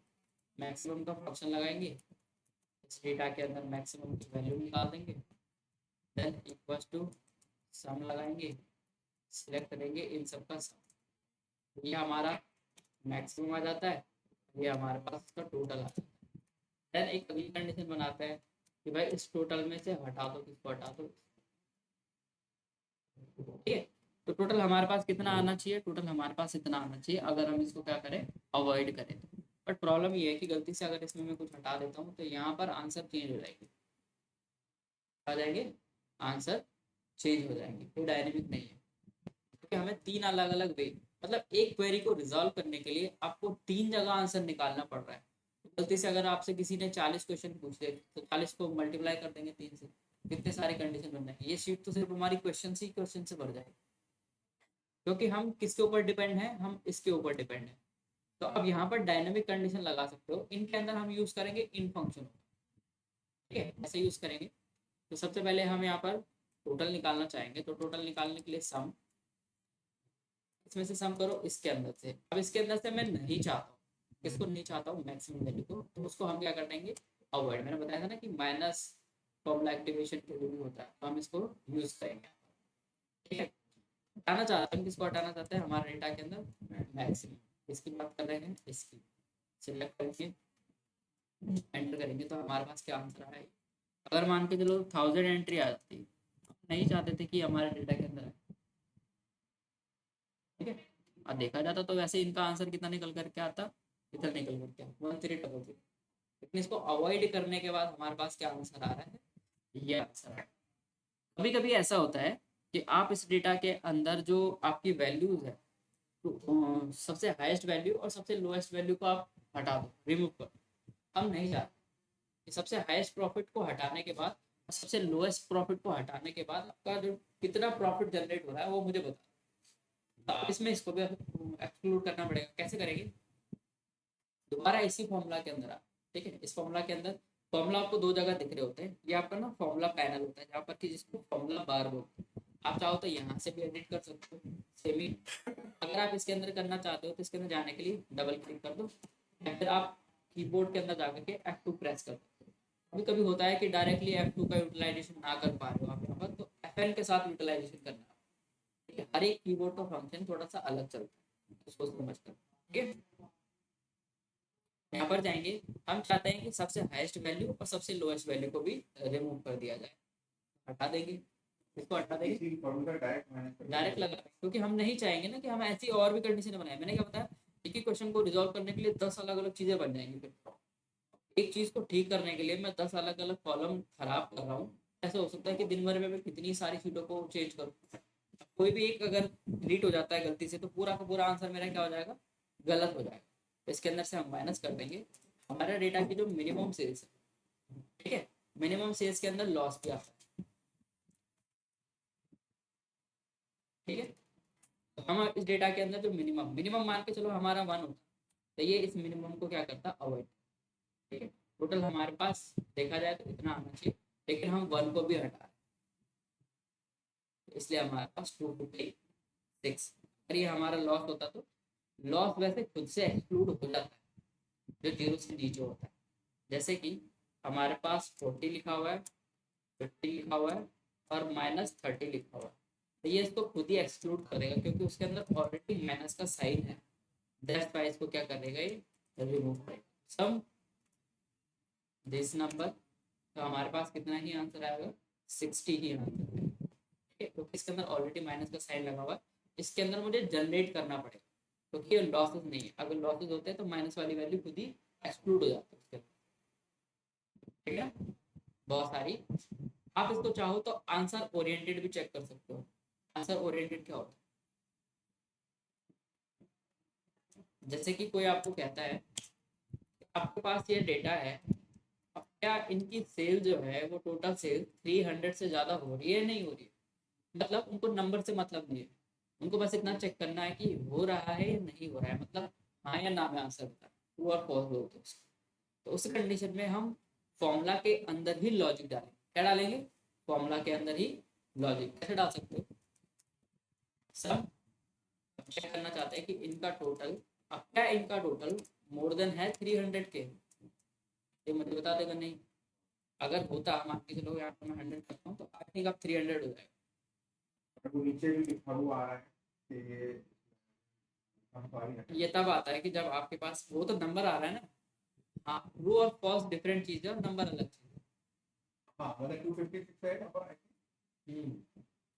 मैक्सिमम का फंक्शन लगाएंगे, इस डेटा के अंदर मैक्सिमम की वैल्यू निकाल देंगे, देन इक्वल टू सम लगाएंगे, सिलेक्ट करेंगे इन सब का सम, ये हमारा मैक्सिमम आ जाता है, ये हमारे पास इसका टोटल आता है। देन एक अगली कंडीशन बनाते हैं कि भाई इस टोटल में से हटा दो, किसको हटा दो, ठीक है। तो टोटल हमारे पास कितना आना चाहिए, टोटल हमारे पास इतना आना चाहिए अगर हम इसको क्या करें, अवॉइड करें तो। बट प्रॉब्लम ये है कि गलती से अगर इसमें मैं कुछ हटा देता हूँ तो यहाँ पर आंसर चेंज हो जाएगी, आ जाएंगे आंसर चेंज हो जाएंगे, कोई डायनेमिक नहीं है। क्योंकि हमें तीन अलग अलग वे, मतलब एक क्वेरी को रिजॉल्व करने के लिए आपको तीन जगह आंसर निकालना पड़ रहा है। गलती से अगर आपसे किसी ने 40 क्वेश्चन पूछ लिया तो 40 को मल्टीप्लाई कर देंगे तीन से, कितने सारे कंडीशन बन जाएंगे। ये शीट तो सिर्फ हमारी क्वेश्चन ही क्वेश्चन से भर जाएगी, क्योंकि हम किसके ऊपर डिपेंड हैं, हम इसके ऊपर डिपेंड हैं। तो अब यहाँ पर डायनेमिक कंडीशन लगा सकते हो, इनके अंदर हम यूज करेंगे इन फंक्शन, ठीक है, ऐसे यूज करेंगे। तो सबसे पहले हम यहाँ पर टोटल निकालना चाहेंगे, तो टोटल निकालने के लिए सम, इसमें से सम करो इसके अंदर से। अब इसके अंदर से मैं नहीं चाहता हूँ, किसको नहीं चाहता हूँ, मैक्सिमम वैल्यू को, तो उसको हम क्या कर देंगे, अवॉइड। मैंने बताया था ना कि माइनस फॉर्मूला एक्टिवेशन के लिए भी होता है, तो हम इसको यूज करेंगे, ठीक है। हटाना चाहते हैं, किसको हटाना चाहते हैं, हमारे डेटा के अंदर मैक्सिमम, इसकी बात कर रहे हैं, इसकी सिलेक्ट करके एंटर करेंगे तो हमारे पास क्या आंसर आएगा। अगर मान के चलो 1000 एंट्री आ जाती, नहीं चाहते थे कि हमारे डेटा के अंदर है, ठीक है। और देखा जाता तो वैसे इनका आंसर कितना निकल करके आता, इधर निकल करके 1300, लेकिन इसको अवॉइड करने के बाद हमारे पास क्या आंसर आ रहा है, ये आंसर आ रहा है। कभी कभी ऐसा होता है कि आप इस डेटा के अंदर जो आपकी वैल्यूज है, तो सबसे हाईएस्ट वैल्यू और सबसे लोएस्ट वैल्यू को आप हटा दो, रिमूव कर, हम नहीं चाहते कि सबसे हाईएस्ट प्रॉफिट को हटाने के बाद और सबसे लोएस्ट प्रॉफिट को हटाने के बाद आपका जो कितना प्रॉफिट जनरेट हो रहा है वो मुझे बता। तो आप इसमें इसको भी एक्सक्लूड करना पड़ेगा, कैसे करेंगे, दोबारा इसी फॉर्मूला के अंदर आप, ठीक है, इस फॉर्मूला के अंदर फॉर्मूला आपको दो जगह दिख रहे होते हैं, ये आपका ना फॉर्मूला पैनल होता है जहाँ पर कि जिसको फॉर्मूला बार बोलते हैं। आप चाहो तो यहाँ से भी एडिट कर सकते हो सेमी, अगर आप इसके अंदर करना चाहते हो तो इसके अंदर जाने के लिए डबल क्लिक कर दो, या फिर आप कीबोर्ड के अंदर जाकर के F2 प्रेस कर दो। कभी कभी होता है कि डायरेक्टली F2 का यूटिलाइजेशन ना कर पा रहे हो आप यहाँ पर, तो FN के साथ यूटिलाइजेशन करना है, ठीक है। हर एक कीबोर्ड का फंक्शन थोड़ा सा अलग चलता है, उसको समझ कर, ठीक है। यहाँ पर जाएंगे, हम चाहते हैं कि सबसे हाईएस्ट वैल्यू और सबसे लोएस्ट वैल्यू को भी रिमूव कर दिया जाए, हटा देंगे, इसको हटा देंगे, डायरेक्ट लगा देंगे, क्योंकि हम नहीं चाहेंगे ना कि हम ऐसी और भी कंडीशन बनाए। मैंने क्या बताया, एक ही क्वेश्चन को रिजॉल्व करने के लिए 10 अलग अलग चीजें बन जाएंगी, फिर एक चीज को ठीक करने के लिए मैं 10 अलग अलग कॉलम खराब कर रहा हूँ। ऐसा हो सकता है कि दिन भर में मैं कितनी सारी चीजों को चेंज करूँ, कोई भी एक अगर डिलीट हो जाता है गलती से तो पूरा का पूरा आंसर मेरा क्या हो जाएगा, गलत हो जाएगा। तो इसके अंदर से हम माइनस कर देंगे हमारा डेटा की जो मिनिमम सेल्स है, ठीक है। मिनिमम सेल्स के अंदर लॉस भी आता है, ठीक है। तो हम इस डेटा के अंदर जो मिनिमम मिनिमम मान के चलो हमारा 1 होता, तो ये इस मिनिमम को क्या करता, अवॉइड, ठीक है। टोटल हमारे पास देखा जाए तो इतना आना चाहिए, लेकिन हम 1 को भी हटा रहे हैं, इसलिए हमारे पास 256। अगर ये हमारा लॉस होता तो लॉस वैसे खुद से एक्सक्लूड हो जाता है जो 0 से नीचे होता है। जैसे कि हमारे पास 40 लिखा हुआ है, 50 लिखा हुआ है और -30 लिखा हुआ है, तो ये इसको खुद ही एक्सक्लूड करेगा क्योंकि उसके अंदर ऑलरेडी माइनस का साइन है। दैट्स वाई इसको क्या करेगा, ये रिमूव करेगा। सम दिस नंबर, तो हमारे पास कितना ही आंसर आएगा, 60 ही आंसर है। ठीक है, क्योंकि इसके अंदर ऑलरेडी माइनस का साइन लगा हुआ है, इसके अंदर मुझे जनरेट करना पड़ेगा क्योंकि ये लॉसेस नहीं है। अगर लॉसेस होते हैं तो माइनस वाली वैल्यू खुद ही एक्सक्लूड हो जाती है उसके अंदर। ठीक है, बहुत सारी। आप इसको चाहो तो आंसर ओरिएंटेड भी चेक कर सकते हो। आंसर ओरिएंटेड क्या होता है, जैसे कि कोई आपको कहता है आपके पास ये डेटा है, अब क्या इनकी सेल जो है वो टोटल सेल 300 से ज़्यादा हो रही है, नहीं हो रही है, मतलब उनको नंबर से मतलब नहीं है, उनको बस इतना चेक करना है कि हो रहा है या नहीं हो रहा है, मतलब हाँ या ना में आंसर बता, ट्रू और फॉल्स बोलते हैं उसको। तो उस कंडीशन में हम फॉर्मूला के अंदर ही लॉजिक डालेंगे। क्या डालेंगे, फॉर्मूला के अंदर ही लॉजिक। कैसे डाल सकते हो, सब चेक करना चाहते हैं कि इनका टोटल, अब क्या इनका टोटल मोर देन है 300 के, ये मुझे बता देगा नहीं। अगर होता, मान के चलो यहाँ पर मैं 100 करता हूँ तो आई थिंक अब 300 हो जाएगा। वो नीचे भी लिखा हुआ आ रहा है कि ये तब आता है कि जब आपके पास वो तो नंबर आ रहा है ना। हाँ, ट्रू और फॉल्स डिफरेंट चीज है और नंबर अलग चीज है। हाँ मतलब 256 है नंबर आई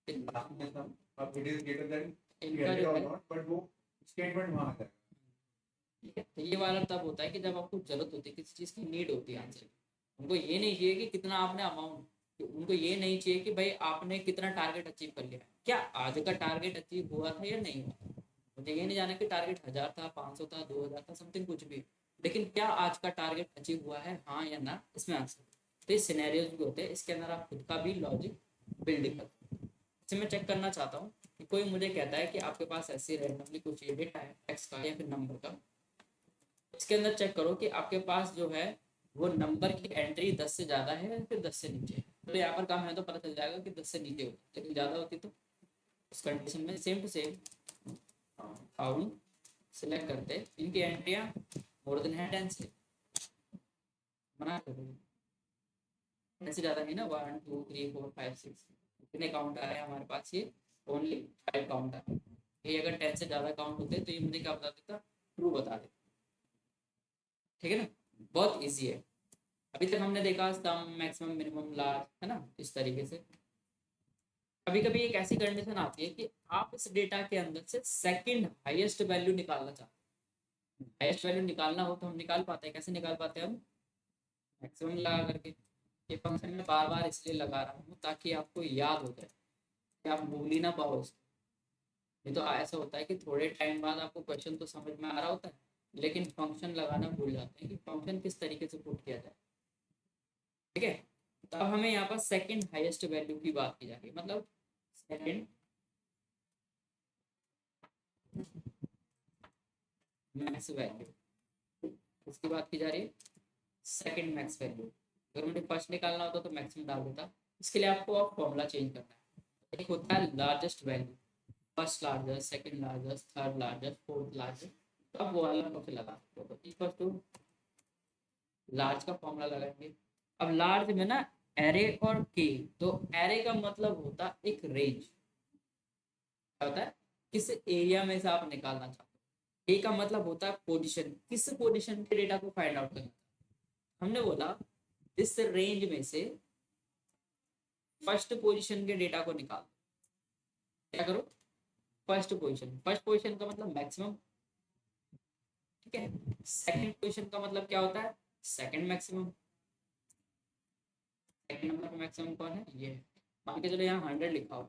थिंक लास्ट में सम, अब इट इज ग्रेटर देन इनका 300 जो और है, नॉट, बट वो स्टेटमेंट वहां आता है। ठीक है, तो ये वाला तब होता है कि जब आपको जरूरत होती है, किसी चीज की नीड होती है आंसर की। उनको ये नहीं चाहिए कि कितना आपने अमाउंट, उनको ये नहीं चाहिए कि भाई आपने कितना टारगेट अचीव कर लिया, क्या आज का टारगेट अचीव हुआ था या नहीं हुआ था। मुझे ये नहीं जाना कि टारगेट 1000 था, 500 था, 2000 था, समथिंग कुछ भी, लेकिन क्या आज का टारगेट अचीव हुआ है, हाँ या ना, इसमें आंसर। तो ये सिनेरियोज भी होते हैं, इसके अंदर आप खुद का भी लॉजिक बिल्ड कर। इसे मैं चेक करना चाहता हूँ कि कोई मुझे कहता है कि आपके पास ऐसे रैंडमली कुछ ये डेटा है एक्स का या फिर नंबर का, इसके अंदर चेक करो कि आपके पास जो है वो नंबर की एंट्री 10 से ज़्यादा है या फिर 10 से नीचे है। तो यहाँ पर कम है तो पता चल जाएगा कि 10 से नीचे होती, लेकिन ज़्यादा होती तो उस कंडीशन में same to same found select करते, इनकी एंट्रियाँ मोर देन है 10 से, मना कर देंगे 10 से ज़्यादा नहीं ना, 1 2 3 4 5 6 कितने काउंट आ रहे हैं हमारे पास, ये ओनली 5 काउंट आ रहे हैं। ये अगर 10 से ज़्यादा काउंट होते तो ये मुझे क्या बता देता, ट्रू बता देता। ठीक है ना, बहुत ईजी है। अभी तक हमने देखा सम, मैक्सिमम, मिनिमम, लार्ज, है ना, इस तरीके से। कभी कभी एक ऐसी कंडीशन आती है कि आप इस डेटा के अंदर से सेकंड हाईएस्ट वैल्यू निकालना चाहते हैं। हाईएस्ट वैल्यू निकालना हो तो हम निकाल पाते हैं, कैसे निकाल पाते हैं हम, मैक्सिमम लगा करके। ये फंक्शन में बार बार इसलिए लगा रहा हूँ ताकि आपको याद हो जाए कि आप भूल ही ना पाओ इसको। नहीं तो ऐसा होता है कि थोड़े टाइम बाद आपको क्वेश्चन तो समझ में आ रहा होता है लेकिन फंक्शन लगाना भूल जाते हैं कि फंक्शन किस तरीके से पुट किया जाए। ठीक है, तो अब हमें यहाँ पर सेकंड हाईएस्ट वैल्यू की बात की जा रही है, मतलब सेकंड मैक्स वैल्यू, उसकी बात की जा रही है, सेकंड मैक्स वैल्यू। अगर मुझे फर्स्ट निकालना होता तो मैक्सिमम डाल देता, इसके लिए आपको अब फॉर्मूला चेंज करना है। एक होता है largest value, first largest, second largest, third largest, fourth largest, तो अब वो वाला मुझे लगा सकते हो। तो इक्वल टू लार्ज का फॉर्मूला लगाएंगे। अब लार्ज में ना एरे और के, तो एरे का मतलब होता है एक रेंज, क्या होता है, किस एरिया में से आप निकालना चाहते हो। ए का मतलब होता है पोजीशन, किस पोजीशन के डेटा को फाइंड आउट करना। हमने बोला इस रेंज में से फर्स्ट पोजीशन के डेटा को निकाल। क्या करो, फर्स्ट पोजीशन, फर्स्ट पोजीशन का मतलब मैक्सिमम, ठीक है। सेकंड पोजीशन का मतलब क्या होता है, सेकंड मैक्सिमम। सेकंड नंबर का मैक्सिमम कौन है, ये है। मान के चलो यहाँ 100 लिखा हुआ,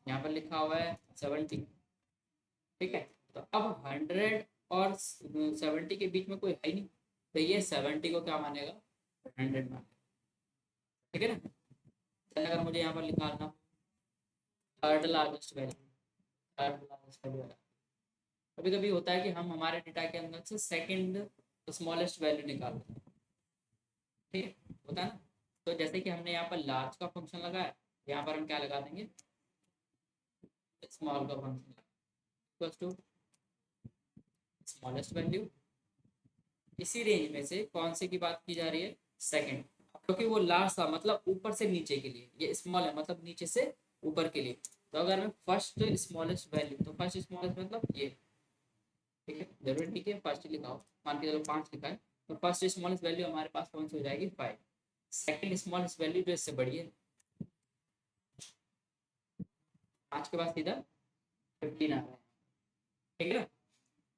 यहाँ पर लिखा हुआ है 70, ठीक है। तो अब 100 और 70 के बीच में कोई है ही नहीं, तो ये 70 को क्या मानेगा, 100 मानेगा। ठीक है ना, चल अगर मुझे यहाँ पर निकालना third largest value, third largest value, कभी कभी होता है कि हम हमारे डेटा के अंदर से सेकंड तो स्मॉलेस्ट वैल्यू निकालो, ठीक है, होता है ना। तो जैसे कि हमने यहाँ पर लार्ज का फंक्शन लगाया, यहाँ पर हम क्या लगा देंगे, स्मॉल का function equal to smallest value. इसी रेंज में से कौन से की बात की जा रही है, सेकंड, क्योंकि वो लार्ज था मतलब ऊपर से नीचे के लिए, ये स्मॉल है मतलब नीचे से ऊपर के लिए। तो अगर मैं फर्स्ट स्मॉलेस्ट वैल्यू, तो फर्स्ट स्मॉलेस्ट मतलब ये, ठीक है, जरूरी नहीं है फर्स्ट लिखा हो, मान के चलो 5 लिखा है, तो फर्स्ट स्मॉलेस्ट वैल्यू हमारे पास कौन सी हो जाएगी, 5। सेकंड स्मॉलेस्ट वैल्यू जो इससे बड़ी है, 5 के बाद सीधा 15 आ रहा है, ठीक है ना।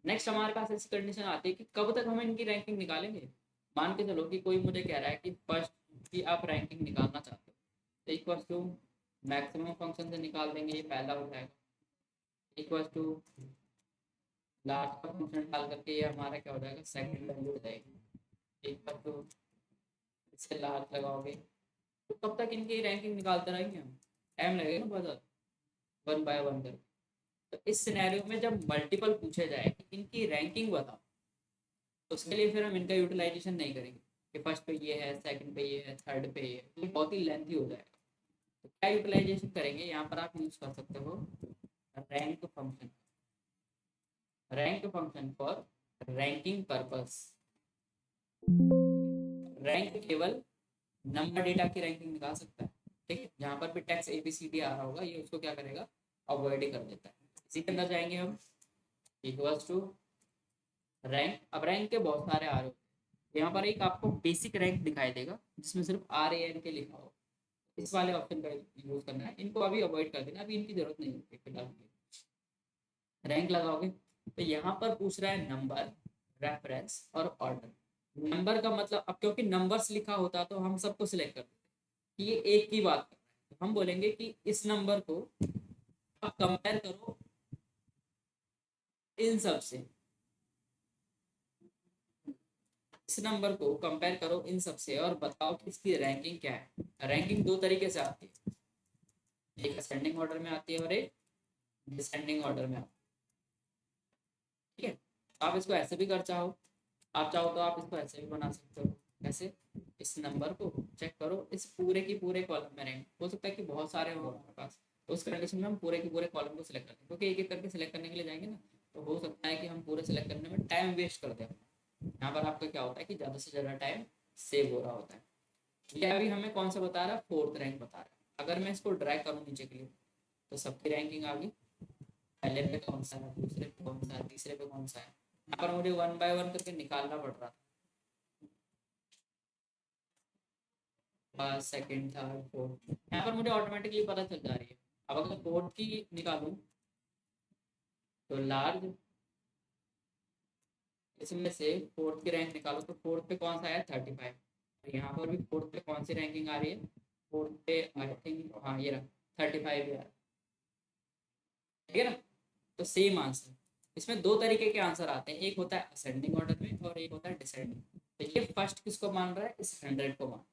नेक्स्ट हमारे पास ऐसी कंडीशन आती है कि कब तक हम इनकी रैंकिंग निकालेंगे। मान के चलो कि कोई मुझे कह रहा है कि फर्स्ट की आप रैंकिंग निकालना चाहते हो, तो इक्वल टू मैक्सिमम फंक्शन से निकाल देंगे, ये पहला हो जाएगा, इक्वल टू लास्ट का फंक्शन डाल करके ये हमारा क्या हो जाएगा, सेकंड वैल्यू हो जाएगी, इक्वल टू इससे लास्ट लगाओगे। तो कब तक इनकी रैंकिंग निकालते रहेंगे हम, टाइम लगेगा ना बहुत ज़्यादा, वन बाय वन करके। तो इस सिनेरियो में जब मल्टीपल पूछे जाए कि इनकी रैंकिंग बताओ, तो उसके लिए फिर हम इनका यूटिलाइजेशन नहीं करेंगे कि फर्स्ट पे ये है, सेकंड पे ये है, थर्ड पे ये है, ये बहुत ही लेंथी हो जाएगा। तो क्या यूटिलाइजेशन करेंगे, यहाँ पर आप यूज कर सकते हो rank function, rank function for ranking purpose. Rank केवल नंबर डेटा की रैंकिंग निकाल सकता है, ठीक है, जहाँ पर भी टेक्स्ट ABCD आ रहा होगा ये उसको क्या करेगा, अवॉइड ही कर देता है। इसी के अंदर जाएंगे हम, इक्वल्स टू रैंक। अब रैंक के बहुत सारे आ रहे हो, यहाँ पर एक आपको बेसिक रैंक दिखाई देगा जिसमें सिर्फ RAN के लिखा हो, इस वाले ऑप्शन का यूज करना है, इनको अभी अवॉइड कर देना, अभी इनकी जरूरत नहीं है फिलहाल। रैंक लगाओगे तो यहाँ पर पूछ रहा है नंबर, रेफरेंस और ऑर्डर। नंबर का मतलब, अब क्योंकि नंबर्स लिखा होता तो हम सबको सिलेक्ट कर देते कि ये एक की बात कर रहा है, तो हम बोलेंगे कि इस नंबर को आप कंपेयर करो इन सब से, इस नंबर को कंपेयर करो इन सब से और बताओ कि इसकी रैंकिंग क्या है। रैंकिंग दो तरीके से आती है, एक असेंडिंग ऑर्डर में आती है और एक डिसेंडिंग ऑर्डर में आती है, ठीक है। आप इसको ऐसे भी कर चाहो, आप चाहो तो आप इसको ऐसे भी बना सकते हो, कैसे, इस नंबर को चेक करो इस पूरे की पूरे कॉलम में रैंक, हो सकता है कि बहुत सारे हो हमारे पास, तो उस कंडीशन में हम पूरे के पूरे कॉलम को सिलेक्ट करते हैं, क्योंकि एक एक करके सिलेक्ट करने के लिए जाएंगे ना, तो हो सकता है कि हम पूरे सिलेक्ट करने में टाइम वेस्ट कर दें। यहाँ पर आपका क्या होता है कि ज़्यादा से ज़्यादा टाइम सेव हो रहा होता है। ये अभी हमें कौन सा बता रहा है, फोर्थ रैंक बता रहा है। अगर मैं इसको ड्रैग करूँ नीचे के लिए, तो सबकी रैंकिंग आ गई, पहले पे कौन सा है, दूसरे पे कौन सा है, तीसरे पे कौन सा है। यहाँ पर मुझे वन बाय वन करके निकालना पड़ रहा था, सेकंड थर्ड फोर्थ, यहाँ पर मुझे ऑटोमेटिकली पता चल जा रही है। अब अगर फोर्थ की निकालूं, तो लार्ज, इसमें से फोर्थ की रैंक निकालो, तो फोर्थ पे कौन सा है, 35। यहाँ पर भी फोर्थ पे कौन सी रैंकिंग आ रही है, फोर्थ पे आई थिंक, हाँ ये रहा 35 यार, ठीक है ना। तो सेम आंसर, इसमें दो तरीके के आंसर आते हैं, एक होता है असेंडिंग ऑर्डर में और एक होता है डिसेंडिंग। तो ये फर्स्ट किसको मान रहा है, इस 100 को मान।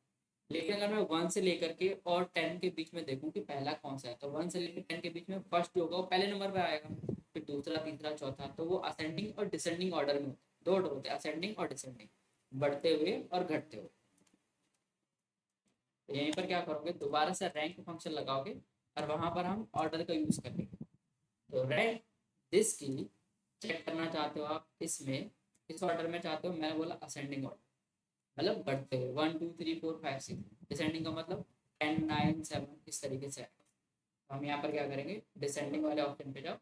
लेकिन अगर मैं 1 से लेकर के और 10 के बीच में देखूं कि पहला कौन सा है, तो 1 से लेकर 10 के बीच में फर्स्ट जो होगा वो पहले नंबर पर आएगा, फिर दूसरा, तीसरा, चौथा, तो वो असेंडिंग और डिसेंडिंग ऑर्डर में दो ऑर्डर होते हैं, असेंडिंग और डिसेंडिंग, बढ़ते हुए और घटते हुए। तो यहीं पर क्या करोगे, दोबारा से रैंक फंक्शन लगाओगे और वहां पर हम ऑर्डर का यूज करेंगे। तो रैंक दिस की चेक करना चाहते हो आप, इसमें इस ऑर्डर में चाहते हो, मैंने बोला असेंडिंग ऑर्डर मतलब बढ़ते हुए 1 2 3 4 5 6, डिसेंडिंग का मतलब 10 9 7 इस तरीके से आएगा। तो हम यहाँ पर क्या करेंगे, डिसेंडिंग वाले ऑप्शन पे जाओ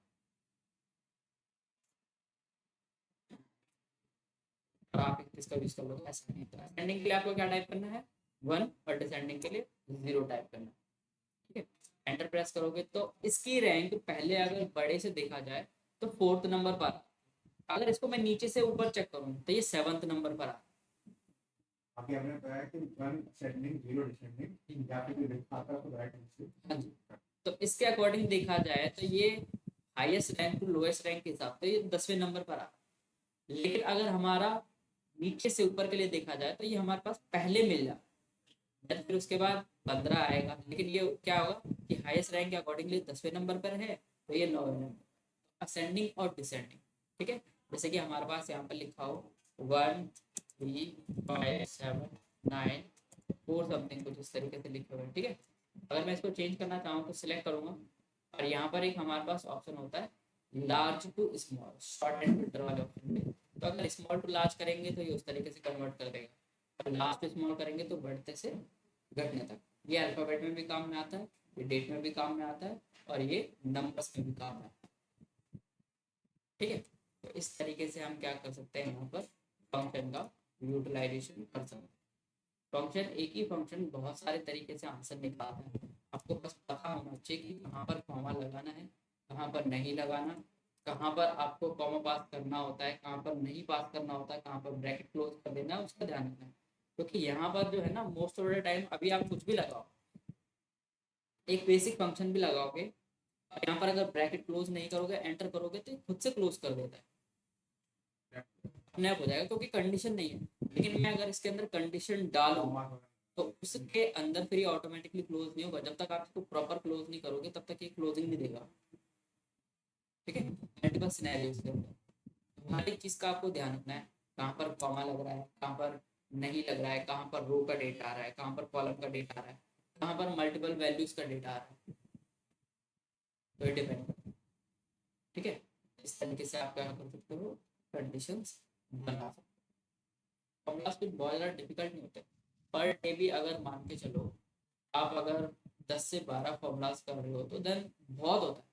और आप इसका यूज कर लो, असेंडिंग। तो असेंडिंग के लिए आपको क्या टाइप करना है, 1, और डिसेंडिंग के लिए 0 टाइप करना है, ठीक है। एंटर प्रेस करोगे तो इसकी रैंक पहले अगर बड़े से देखा जाए तो फोर्थ नंबर पर, अगर इसको मैं नीचे से ऊपर चेक करूँ तो ये 7th नंबर पर आ। अभी हमने बताया कि 1 असेंडिंग 0 डिसेंडिंग, या फिर लिखा था तो राइट आंसर। हाँ जी, तो इसके अकॉर्डिंग देखा जाए तो ये highest rank to lowest rank के हिसाब से ये 10वें नंबर पर आ। लेकिन अगर हमारा नीचे से ऊपर के लिए देखा जाए तो ये हमारे पास पहले मिल जाए, फिर उसके बाद 15 आएगा, लेकिन ये क्या होगा कि हाईएस्ट रैंक के अकॉर्डिंगली 10वें नंबर पर है, तो ये 9वें नंबर, असेंडिंग और डिसेंडिंग, ठीक है। जैसे कि हमारे पास यहाँ पर लिखा हो 1 3 5 7 9 4 समथिंग कुछ इस तरीके से लिखे हुए हैं, ठीक है। अगर मैं इसको चेंज करना चाहूँ तो सिलेक्ट करूँगा और यहाँ पर एक हमारे पास ऑप्शन होता है large to small, sort and filter वाले ऑप्शन में। तो अगर स्मॉल टू लार्ज करेंगे तो ये उस तरीके से कन्वर्ट कर देगा, और लार्ज टू स्मॉल करेंगे तो बढ़ते से घटने तक। ये अल्फ़ाबेट में भी काम में आता है, ये डेट में भी काम में आता है, और ये नंबर्स में भी काम में आता है, ठीक है। तो इस तरीके से हम क्या कर सकते हैं, यहाँ पर फंक्शन का यूटिलाइजेशन कर सकते हैं। फंक्शन, एक ही फंक्शन बहुत सारे तरीके से आंसर निकालता है। आपको बस पता होना चाहिए कि कहाँ पर कॉमा लगाना है, कहाँ पर नहीं लगाना, कहाँ पर आपको कॉमा पास करना होता है, कहाँ पर नहीं पास करना होता है, कहाँ पर ब्रैकेट क्लोज कर देना है, उसका ध्यान रखना है। क्योंकि यहाँ पर जो है ना, मोस्ट ऑफ द टाइम अभी आप कुछ भी लगाओ, एक बेसिक फंक्शन भी लगाओगे, और यहाँ पर अगर ब्रैकेट क्लोज नहीं करोगे, एंटर करोगे, तो ये खुद से क्लोज कर देता है, अपने आप हो जाएगा, क्योंकि कंडीशन नहीं है। लेकिन मैं अगर इसके अंदर कंडीशन डालूँ तो उसके अंदर फिर ये ऑटोमेटिकली क्लोज नहीं होगा। जब तक आप इसको प्रॉपर क्लोज नहीं करोगे तब तक ये क्लोजिंग नहीं देगा, ठीक है। मल्टीपल सिनेरियोज के अंदर हर एक चीज़ का आपको ध्यान रखना है, कहाँ पर कॉमा लग रहा है, कहाँ पर नहीं लग रहा है, कहाँ पर रो का डेटा आ रहा है, कहाँ पर कॉलम का डेटा आ रहा है, कहाँ पर मल्टीपल वैल्यूज का डेटा आ रहा है, तो ये डिपेंड करता है, ठीक है। इस तरीके से आप क्या कर सकते हो, कंडीशंस बना सकते हो। फॉर्मूलाज कुछ बहुत ज़्यादा डिफिकल्ट नहीं होते। पर डे भी अगर मान के चलो, आप अगर 10 से 12 फॉर्मूलाज कर रहे हो तो देन बहुत होता है,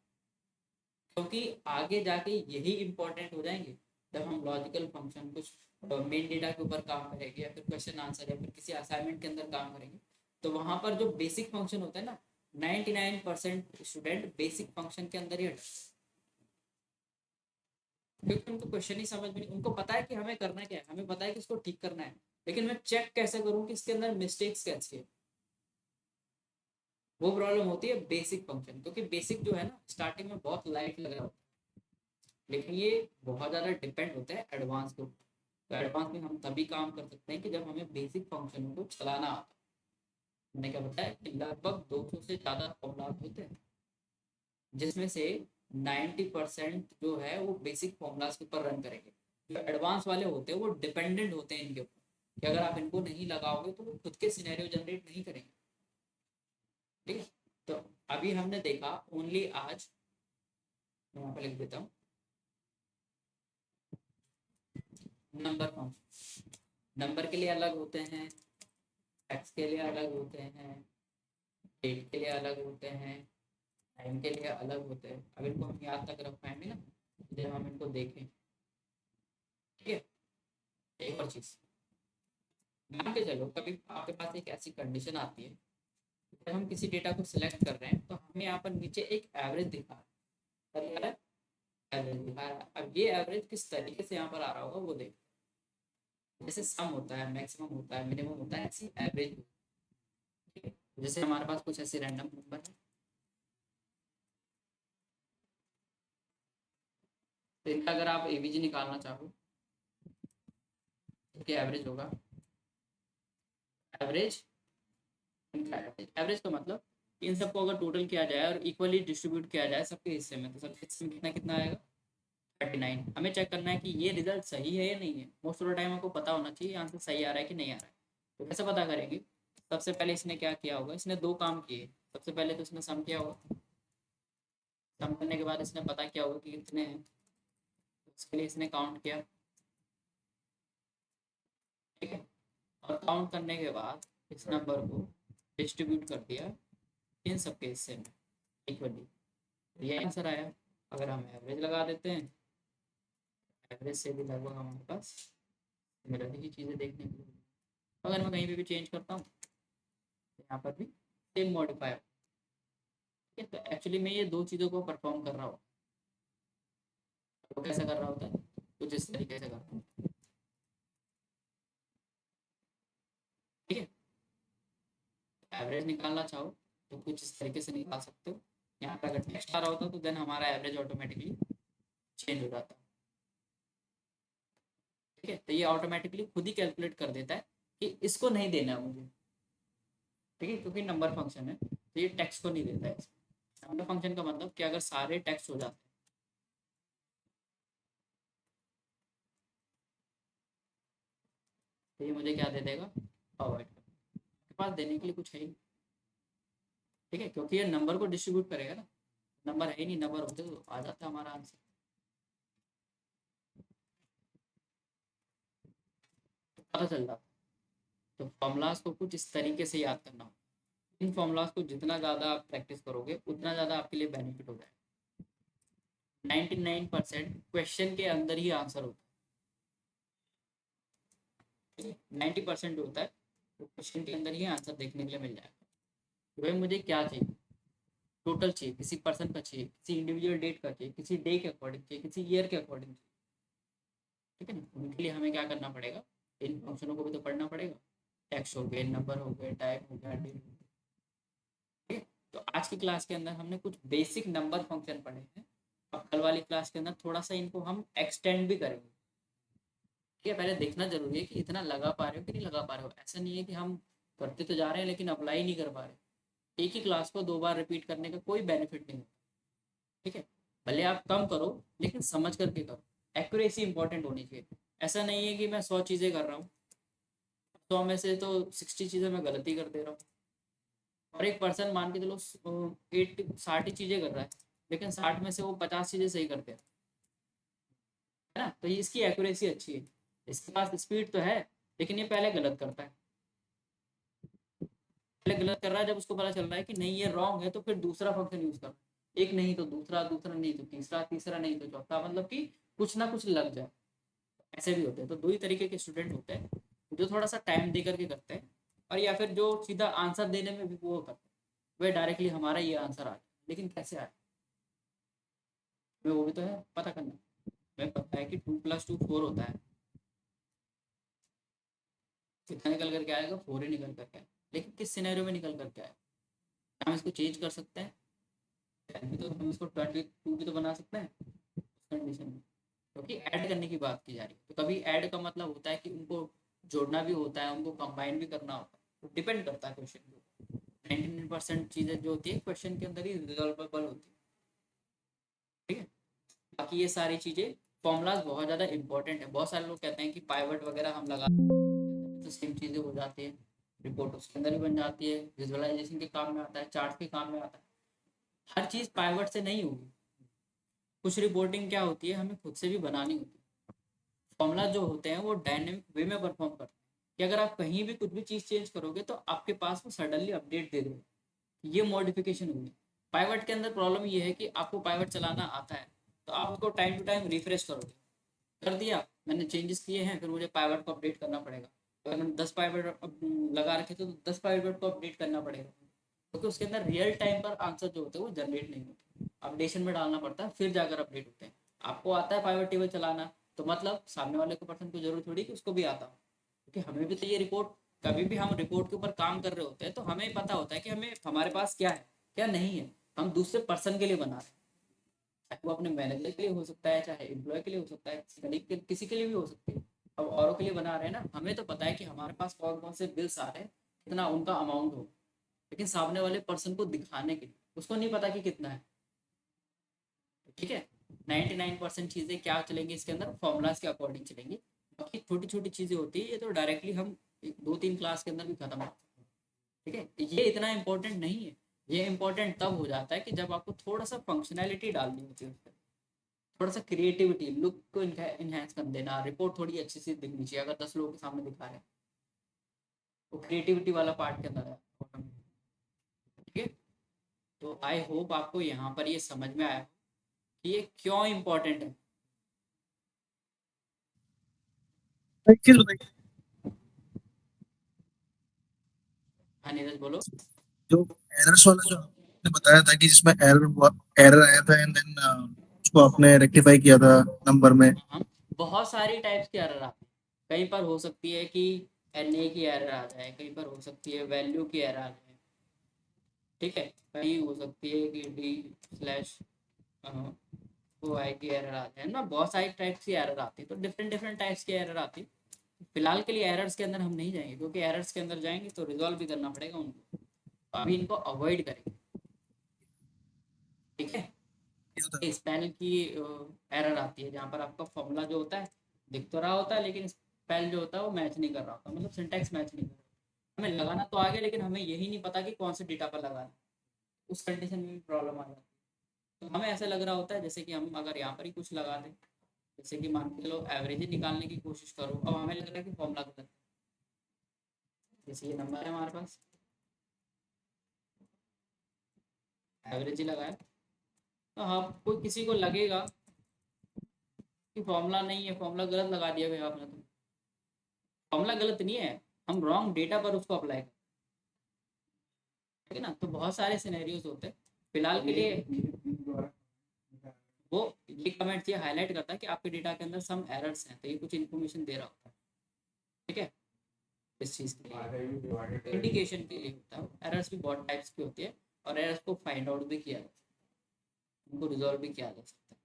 क्योंकि आगे जाके यही इंपॉर्टेंट हो जाएंगे। जब हम लॉजिकल फंक्शन कुछ मेन डेटा के ऊपर काम करेंगे, या फिर क्वेश्चन आंसर, या फिर किसी असाइनमेंट के अंदर काम करेंगे, तो वहां पर जो बेसिक फंक्शन होता है ना, 99% स्टूडेंट बेसिक फंक्शन के अंदर ही हटते हैं, क्योंकि उनको क्वेश्चन ही समझ में नहीं, उनको पता है कि हमें करना क्या है, हमें पता है कि इसको ठीक करना है, लेकिन मैं चेक कैसे करूँ कि इसके अंदर मिस्टेक्स कैसी है, वो प्रॉब्लम होती है बेसिक फंक्शन। क्योंकि बेसिक जो है ना, स्टार्टिंग में बहुत लाइट लग रहा होता है, लेकिन ये बहुत ज़्यादा डिपेंड होता है एडवांस के ऊपर। तो एडवांस में हम तभी काम कर सकते हैं कि जब हमें बेसिक फंक्शनों को चलाना आता है। मैंने क्या बताया कि लगभग 200 से ज़्यादा फॉर्मूलाज होते हैं, जिसमें से 90% जो है वो बेसिक फॉर्मूलाज के ऊपर रन करेंगे। जो एडवांस वाले होते हैं वो डिपेंडेंट होते हैं इनके ऊपर, कि अगर आप इनको नहीं लगाओगे तो वो खुद के सिनेरियो जनरेट नहीं करेंगे, ठीक है। तो अभी हमने देखा ओनली आज, मैं यहाँ पे लिख देता हूँ, नंबर फंक्शन। नंबर के लिए अलग होते हैं, एक्स के लिए अलग होते हैं, डेट के लिए अलग होते हैं, टाइम के लिए अलग होते हैं। अब इनको हम याद तक रख पाएंगे ना जब हम इनको देखें, ठीक है। एक और चीज, मान के चलो कभी आपके पास एक ऐसी कंडीशन आती है, जब हम किसी डेटा को सिलेक्ट कर रहे हैं तो हमें यहाँ पर नीचे एक एवरेज दिखा रहा है, एवरेज दिखा रहा है। अब ये एवरेज किस तरीके से यहाँ पर आ रहा होगा वो देख, जैसे सम होता है, मैक्सिमम होता है, मिनिमम होता है, ऐसी एवरेज, ठीक है। जैसे हमारे पास कुछ ऐसे रैंडम नंबर है, तो इनका अगर आप एवीजी निकालना चाहो तो क्या एवरेज होगा, एवरेज, एवरेज का मतलब इन सबको अगर टोटल किया जाए और इक्वली डिस्ट्रीब्यूट किया जाए सबके हिस्से में, तो सबके हिस्से में कितना कितना आएगा, 39। हमें चेक करना है कि ये रिजल्ट सही है या नहीं है। मोस्ट ऑफ द टाइम आपको पता होना चाहिए आंसर सही आ रहा है कि नहीं आ रहा है। तो कैसे पता करेंगे, सबसे पहले इसने क्या किया होगा, इसने दो काम किए। सबसे पहले तो इसने सम किया होगा, सम करने के बाद इसने पता किया होगा कि कितने हैं, तो उसके लिए इसने काउंट किया, ठीक है। और काउंट करने के बाद इस नंबर को डिस्ट्रीब्यूट कर दिया इन सबके हिस्से में इक्वली, ये आंसर आया। अगर हम एवरेज लगा देते हैं, एवरेज से भी लगभग हमारे पास मिलती ही चीज़ें देखने को मिलती हैं। अगर मैं कहीं पे भी चेंज करता हूँ तो यहाँ पर भी सेम मॉडिफायर, ठीक है। तो एक्चुअली मैं ये दो चीज़ों को परफॉर्म कर रहा हूँ, वो कैसे कर रहा होता है, कुछ इस तरीके से करता हूँ, ठीक है। एवरेज निकालना चाहो तो कुछ इस तरीके से निकाल सकते हो। यहाँ पर अगर टेक्स्ट आ रहा होता तो देन हमारा एवरेज ऑटोमेटिकली चेंज हो जाता, ठीक है। तो ये ऑटोमेटिकली खुद ही कैलकुलेट कर देता है कि इसको नहीं देना है मुझे, ठीक है, क्योंकि नंबर फंक्शन है तो ये टेक्स्ट को नहीं देता है। नंबर फंक्शन का मतलब कि अगर सारे टेक्स्ट हो जाते हैं, तो ये मुझे क्या दे देगा, अवॉइड कर, आपके पास देने के लिए कुछ है ही नहीं, ठीक है, क्योंकि ये नंबर को डिस्ट्रीब्यूट करेगा ना, नंबर है ही नहीं, नंबर होते तो आ जाता हमारा आंसर। तो पता चल जाता। तो फॉर्मूलाज को कुछ इस तरीके से याद करना हो, इन फॉर्मूलाज को जितना ज़्यादा आप प्रैक्टिस करोगे उतना ज़्यादा आपके लिए बेनिफिट हो जाएगा। 99% क्वेश्चन के अंदर ही आंसर होता है, 90% होता है तो क्वेश्चन के अंदर ही आंसर देखने के लिए मिल जाएगा। तो भाई मुझे क्या चाहिए, टोटल चाहिए, किसी पर्सन का चाहिए, किसी इंडिविजुअल डेट का चाहिए, किसी डे के अकॉर्डिंग चाहिए, किसी ईयर के अकॉर्डिंग चाहिए, ठीक है ना। उनके लिए हमें क्या करना पड़ेगा, इन फंक्शनों को भी तो पढ़ना पड़ेगा, टेक्स्ट हो गए, नंबर हो गए, टाइप हो गया, डेट हो गया, ठीक है। तो आज की क्लास के अंदर हमने कुछ बेसिक नंबर फंक्शन पढ़े हैं, अब कल वाली क्लास के अंदर थोड़ा सा इनको हम एक्सटेंड भी करेंगे, ठीक है। पहले देखना जरूरी है कि इतना लगा पा रहे हो कि नहीं लगा पा रहे हो, ऐसा नहीं है कि हम करते तो जा रहे हैं लेकिन अप्लाई नहीं कर पा रहे। एक ही क्लास को 2 बार रिपीट करने का कोई बेनिफिट नहीं होता, ठीक है। भले आप कम करो लेकिन समझ करके करो, एक्यूरेसी इंपॉर्टेंट होनी चाहिए। ऐसा नहीं है कि मैं 100 चीज़ें कर रहा हूँ, 100 में से तो 60 चीज़ें मैं गलत ही कर दे रहा हूँ, और एक पर्सन मान के चलो 60 ही चीज़ें कर रहा है, लेकिन 60 में से वो 50 चीज़ें सही करते हैं, है ना। तो ये इसकी एक्यूरेसी अच्छी है, इसके पास स्पीड तो है, लेकिन ये पहले गलत करता है, पहले गलत कर रहा है, जब उसको पता चल रहा है कि नहीं ये रॉन्ग है तो फिर दूसरा फंक्शन यूज कर रहा है, एक नहीं तो दूसरा, दूसरा नहीं तो तीसरा, तीसरा नहीं तो चौथा, मतलब कि कुछ ना कुछ लग जाए। ऐसे भी होते हैं। तो 2 ही तरीके के स्टूडेंट होते हैं, जो थोड़ा सा टाइम दे करके करते हैं, और या फिर जो सीधा आंसर देने में भी वो करते हैं, वे डायरेक्टली हमारा ये आंसर आ जाए, लेकिन कैसे आए हमें वो भी तो है पता करना। हमें पता है कि 2 + 2 4 होता है, कितना निकल करके आएगा, 4 ही निकल करके आएगा, लेकिन किस सिनेरियो में निकल करके आएगा, हम इसको चेंज कर सकते हैं, 10 भी तो हम इसको 22 भी तो बना सकते हैं उस कंडीशन में, क्योंकि ऐड करने की बात की जा रही है। तो कभी ऐड का मतलब होता है कि उनको जोड़ना भी होता है, उनको कंबाइन भी करना होता है, तो डिपेंड करता है क्वेश्चन के ऊपर। 99% चीज़ें जो होती है क्वेश्चन के अंदर ही रिजॉल्वेबल होती है, ठीक है। बाकी ये सारी चीज़ें फॉर्मूलाज बहुत ज़्यादा इंपॉर्टेंट है। बहुत सारे लोग कहते हैं कि पाइवट वगैरह हम लगा तो सेम चीज़ें हो जाती है, रिपोर्ट उसके अंदर भी बन जाती है, विजुअलाइजेशन के काम में आता है, चार्ट के काम में आता है। हर चीज़ पाइवट से नहीं होगी, कुछ रिपोर्टिंग क्या होती है हमें खुद से भी बनानी होती है। फॉर्मूला जो होते हैं वो डायनेमिक वे में परफॉर्म करते हैं, कि अगर आप कहीं भी कुछ भी चीज़ चेंज करोगे तो आपके पास वो सडनली अपडेट दे देगा, ये मॉडिफिकेशन होगी। पाइवट के अंदर प्रॉब्लम ये है कि आपको पाइवट चलाना आता है तो आप उसको टाइम टू टाइम रिफ्रेश करोगे, कर दिया मैंने चेंजेस किए हैं, फिर मुझे पाइवट को अपडेट करना पड़ेगा। अगर मैंने 10 पाइवट लगा रखे थे तो 10 पाइवट को अपडेट करना पड़ेगा, क्योंकि उसके अंदर रियल टाइम पर आंसर जो होते हैं वो जनरेट नहीं होते, अपडेशन में डालना पड़ता है फिर जाकर अपडेट होते हैं। आपको आता है पाइवट टेबल चलाना, तो मतलब सामने वाले को पर्सन को जरूरत थोड़ी कि उसको भी आता हो, क्योंकि हमें भी तो ये रिपोर्ट, कभी भी हम रिपोर्ट के ऊपर काम कर रहे होते हैं तो हमें पता होता है कि हमें हमारे पास क्या है क्या नहीं है, हम दूसरे पर्सन के लिए बना रहे हैं, चाहे वो अपने मैनेजर के लिए हो सकता है, चाहे एम्प्लॉय के लिए हो सकता है, किसी के लिए भी हो सकती है। अब औरों के लिए बना रहे हैं ना, हमें तो पता है कि हमारे पास कौन कौन से बिल्स आ रहे हैं, कितना उनका अमाउंट हो, लेकिन सामने वाले पर्सन को दिखाने के लिए उसको नहीं पता कि कितना है, ठीक है। 99% चीज़ें क्या चलेंगी इसके अंदर, फॉर्मूलाज के अकॉर्डिंग चलेंगी। बाकी छोटी छोटी चीज़ें होती है ये तो डायरेक्टली हम 2-3 क्लास के अंदर भी खत्म हो, ठीक है। ये इतना इंपॉर्टेंट नहीं है, ये इंपॉर्टेंट तब हो जाता है कि जब आपको थोड़ा सा फंक्शनैलिटी डालनी होती है उसमें, थोड़ा सा क्रिएटिविटी, लुक को इनहेंस कर देना, रिपोर्ट थोड़ी अच्छी सी दिखनी चाहिए, अगर 10 लोगों के सामने दिखा रहे हैं वो क्रिएटिविटी वाला पार्ट के अंदर है, ठीक है। तो आई होप आपको यहाँ पर ये समझ में आया कि ये क्यों इम्पोर्टेंट है। एक चीज बताइए, हाँ नीरज बोलो। जो एरर्स वाला जो आपने बताया था कि जिसमें एरर आया था एंड देन उसको आपने रेक्टिफाई किया था नंबर में। हम बहुत सारी टाइप्स की एरर आती है, कहीं पर हो सकती है कि एन ए की एरर आ जाए, कहीं पर हो सकती है वैल्यू की एरर आ जाए, ठीक है, कहीं हो सकती है कि डी स्लैश वो आई की एरर आ जाए ना, बहुत सारी टाइप्स की एरर आती है, तो डिफरेंट डिफरेंट टाइप्स की एरर आती है। फिलहाल के लिए एरर्स के अंदर हम नहीं जाएंगे, क्योंकि एरर्स के अंदर जाएंगे तो रिजॉल्व भी करना पड़ेगा उनको, तो अभी इनको अवॉइड करेंगे, ठीक है। किया था। स्पेल की एरर आती है, जहाँ पर आपका फॉर्मूला जो होता है दिख तो रहा होता है लेकिन स्पेल जो होता है वो मैच नहीं कर रहा होता, मतलब सिंटैक्स मैच नहीं कर रहा। हमें लगाना तो आ गया, लेकिन हमें यही नहीं पता कि कौन से डेटा पर लगाना है। उस कंडीशन में भी प्रॉब्लम आ जाती है। तो हमें ऐसा लग रहा होता है जैसे कि हम अगर यहाँ पर ही कुछ लगा दें, जैसे कि मान के चलो एवरेज ही निकालने की कोशिश करो, अब हमें लग रहा है कि फॉर्मूला गलत है। जैसे ये नंबर है हमारे पास, एवरेज ही लगाया, तो हाँ कोई किसी को लगेगा कि फॉर्मूला नहीं है, फॉर्मूला गलत लगा दिया भैया आपने। तो फॉर्मूला गलत नहीं है, हम रॉन्ग डेटा पर उसको अप्लाई करें, ठीक है ना। तो बहुत सारे सिनेरियोज होते हैं। फिलहाल के लिए वो ये कमेंट ये हाईलाइट करता है कि आपके डेटा के अंदर सम एरर्स हैं, तो ये कुछ इन्फॉर्मेशन दे रहा होता है, ठीक है। इस चीज़ के लिए इंडिकेशन के लिए होता है। एरर्स भी बहुत टाइप्स की होती है, और एरर्स को फाइंड आउट भी किया जा सकता है, उनको रिजॉल्व भी किया जा सकता है,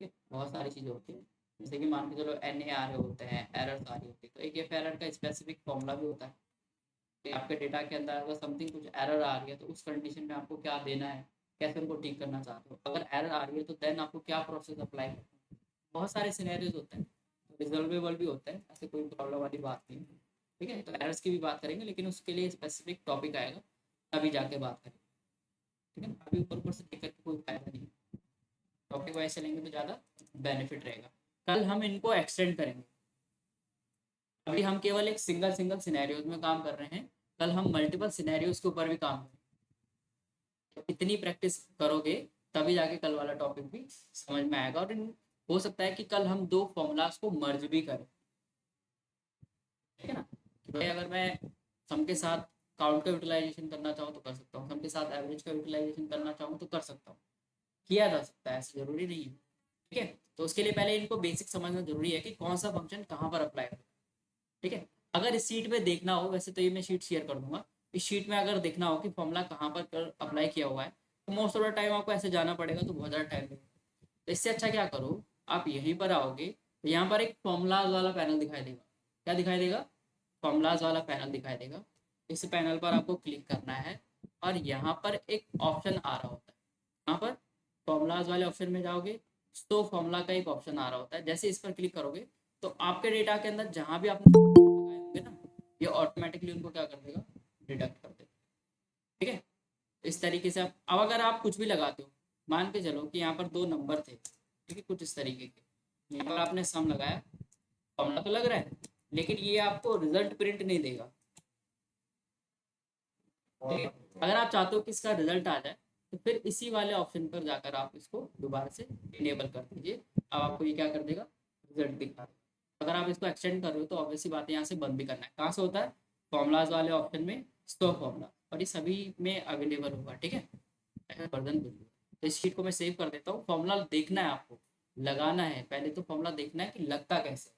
ठीक है। बहुत सारी चीज़ें होती हैं, जैसे कि मान के चलो NAR होते हैं, एरर्स आ रही होती है, तो एक एफ एरर का स्पेसिफिक फॉर्मूला भी होता है कि आपके डेटा के अंदर अगर समथिंग कुछ एरर आ रही है तो उस कंडीशन में आपको क्या देना है, कैसे उनको ठीक करना चाहते हो। अगर एरर आ रही है तो देन आपको क्या प्रोसेस अप्लाई करना है। बहुत सारे सिनेरियोज होते हैं, रिजॉल्वेबल भी होते हैं, ऐसे कोई प्रॉब्लम वाली बात नहीं है, ठीक है। तो एरर्स की भी बात करेंगे, लेकिन उसके लिए स्पेसिफिक टॉपिक आएगा, अभी जाके बात करेंगे, ठीक है। अभी ऊपर ऊपर से देख करके कोई फायदा नहीं है, टॉपिक वाइज चलेंगे तो ज़्यादा बेनिफिट रहेगा। कल हम इनको एक्सटेंड करेंगे, अभी हम केवल एक सिंगल सिंगल सिनेरियोज में काम कर रहे हैं, कल हम मल्टीपल सिनेरियोज के ऊपर भी काम करेंगे। तो इतनी प्रैक्टिस करोगे तभी जाके कल वाला टॉपिक भी समझ में आएगा। और हो सकता है कि कल हम दो फॉर्मूलाज को मर्ज भी करें, ठीक है ना। कि भाई अगर मैं सम के साथ काउंट का यूटिलाइजेशन करना चाहूँ तो कर सकता हूँ, सम के साथ एवरेज का यूटिलाइजेशन करना चाहूँ तो कर सकता हूँ, किया जा सकता है, ऐसा जरूरी नहीं है, ठीक है। तो उसके लिए पहले इनको बेसिक समझना जरूरी है कि कौन सा फंक्शन कहाँ पर अप्लाई करें, ठीक है। अगर इस शीट में देखना हो, वैसे तो ये मैं शीट शेयर कर दूंगा, इस शीट में अगर देखना हो कि फॉर्मूला कहाँ पर अप्लाई किया हुआ है, तो मोस्ट ऑफ द टाइम आपको ऐसे जाना पड़ेगा, तो बहुत ज़्यादा टाइम लगेगा। तो इससे अच्छा क्या करो, आप यहीं पर आओगे तो यहाँ पर एक फॉर्मूलाज वाला पैनल दिखाई देगा। क्या दिखाई देगा? फॉर्मूलाज वाला पैनल दिखाई देगा। इस पैनल पर आपको क्लिक करना है, और यहाँ पर एक ऑप्शन आ रहा होता है, यहाँ पर फॉर्मूलाज वाले ऑप्शन में जाओगे तो फॉर्मूला का एक ऑप्शन आ रहा होता है। जैसे इस पर क्लिक करोगे तो आपके डेटा के अंदर जहाँ भी आपने लगाए होंगे ना, ये ऑटोमेटिकली उनको क्या कर देगा, डिडक्ट कर देगा, ठीक है। इस तरीके से आप अब अगर आप कुछ भी लगाते हो, मान के चलो कि यहाँ पर दो नंबर थे, ठीक है, कुछ इस तरीके के, यहाँ पर आपने सम लगाया, फॉर्मूला तो लग रहा है, लेकिन ये आपको रिजल्ट प्रिंट नहीं देगा, ठीक है। अगर आप चाहते हो कि इसका रिजल्ट आ जाए तो फिर इसी वाले ऑप्शन पर जाकर आप इसको दोबारा से इनेबल कर दीजिए। अब आपको ये क्या कर देगा, रिजल्ट दिखा देगा। अगर आप इसको एक्सटेंड कर रहे हो तो ऑब्वियसली बात है, यहाँ से बंद भी करना है। कहाँ से होता है? फॉर्मूलाज वाले ऑप्शन में स्टॉप फॉर्मूला, और ये सभी में अवेलेबल होगा, ठीक है। वर्जन तो इस शीट को मैं सेव कर देता हूँ। फॉर्मूला देखना है आपको, लगाना है, पहले तो फॉर्मूला देखना है कि लगता कैसे।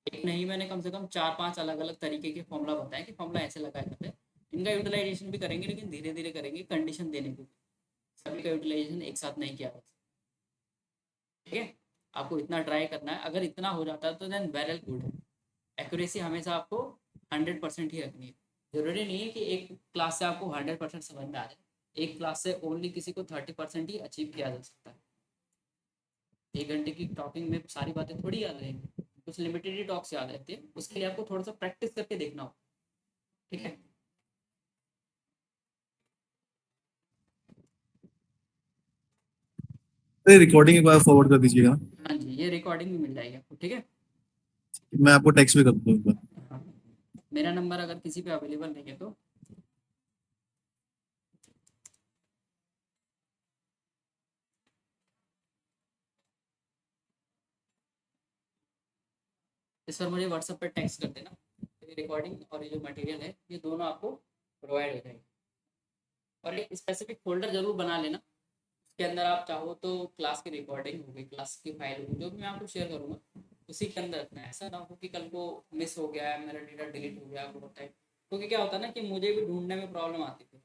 एक नहीं, मैंने कम से कम 4-5 अलग अलग तरीके के फॉर्मूला बताए कि फॉर्मूला ऐसे लगाए जाते हैं। इनका यूटिलाइजेशन भी करेंगे, लेकिन धीरे धीरे करेंगे, कंडीशन देने की। सभी का यूटिलाइजेशन एक साथ नहीं किया जाता, ठीक है। आपको इतना ट्राई करना है, अगर इतना हो जाता है तो देन वेरी गुड है। एक्यूरेसी हमेशा आपको 100% ही रखनी है। जरूरी नहीं है कि एक क्लास से आपको 100% समझ में आ जाए, एक क्लास से ओनली किसी को 30% ही अचीव किया जा सकता है। 1 घंटे की टॉकिंग में सारी बातें थोड़ी याद रहेंगी, कुछ लिमिटेड ही टॉक्स याद रहती है, उसके लिए आपको थोड़ा सा प्रैक्टिस करके देखना हो, ठीक है। रिकॉर्डिंग एक बार फॉरवर्ड कर दीजिएगा, हाँ जी, ये रिकॉर्डिंग भी मिल जाएगी आपको, ठीक है। मैं आपको टेक्स्ट भी कर दूंगा एक बार। हाँ, मेरा नंबर अगर किसी पे अवेलेबल नहीं है तो इस पर मुझे व्हाट्सएप पर टेक्स्ट कर देना। ये रिकॉर्डिंग और ये जो मटेरियल है ये दोनों आपको प्रोवाइड हो जाएगी। और एक स्पेसिफिक फोल्डर जरूर बना लेना, उसके अंदर आप चाहो तो क्लास की रिकॉर्डिंग होगी, क्लास की फाइल होगी, जो भी मैं आपको शेयर करूँगा उसी के अंदर रखना है। ऐसा ना हो कि कल को मिस हो गया है, मेरा डेटा डिलीट हो गया बहुत टाइम, क्योंकि क्या होता है ना कि मुझे भी ढूंढने में प्रॉब्लम आती थी।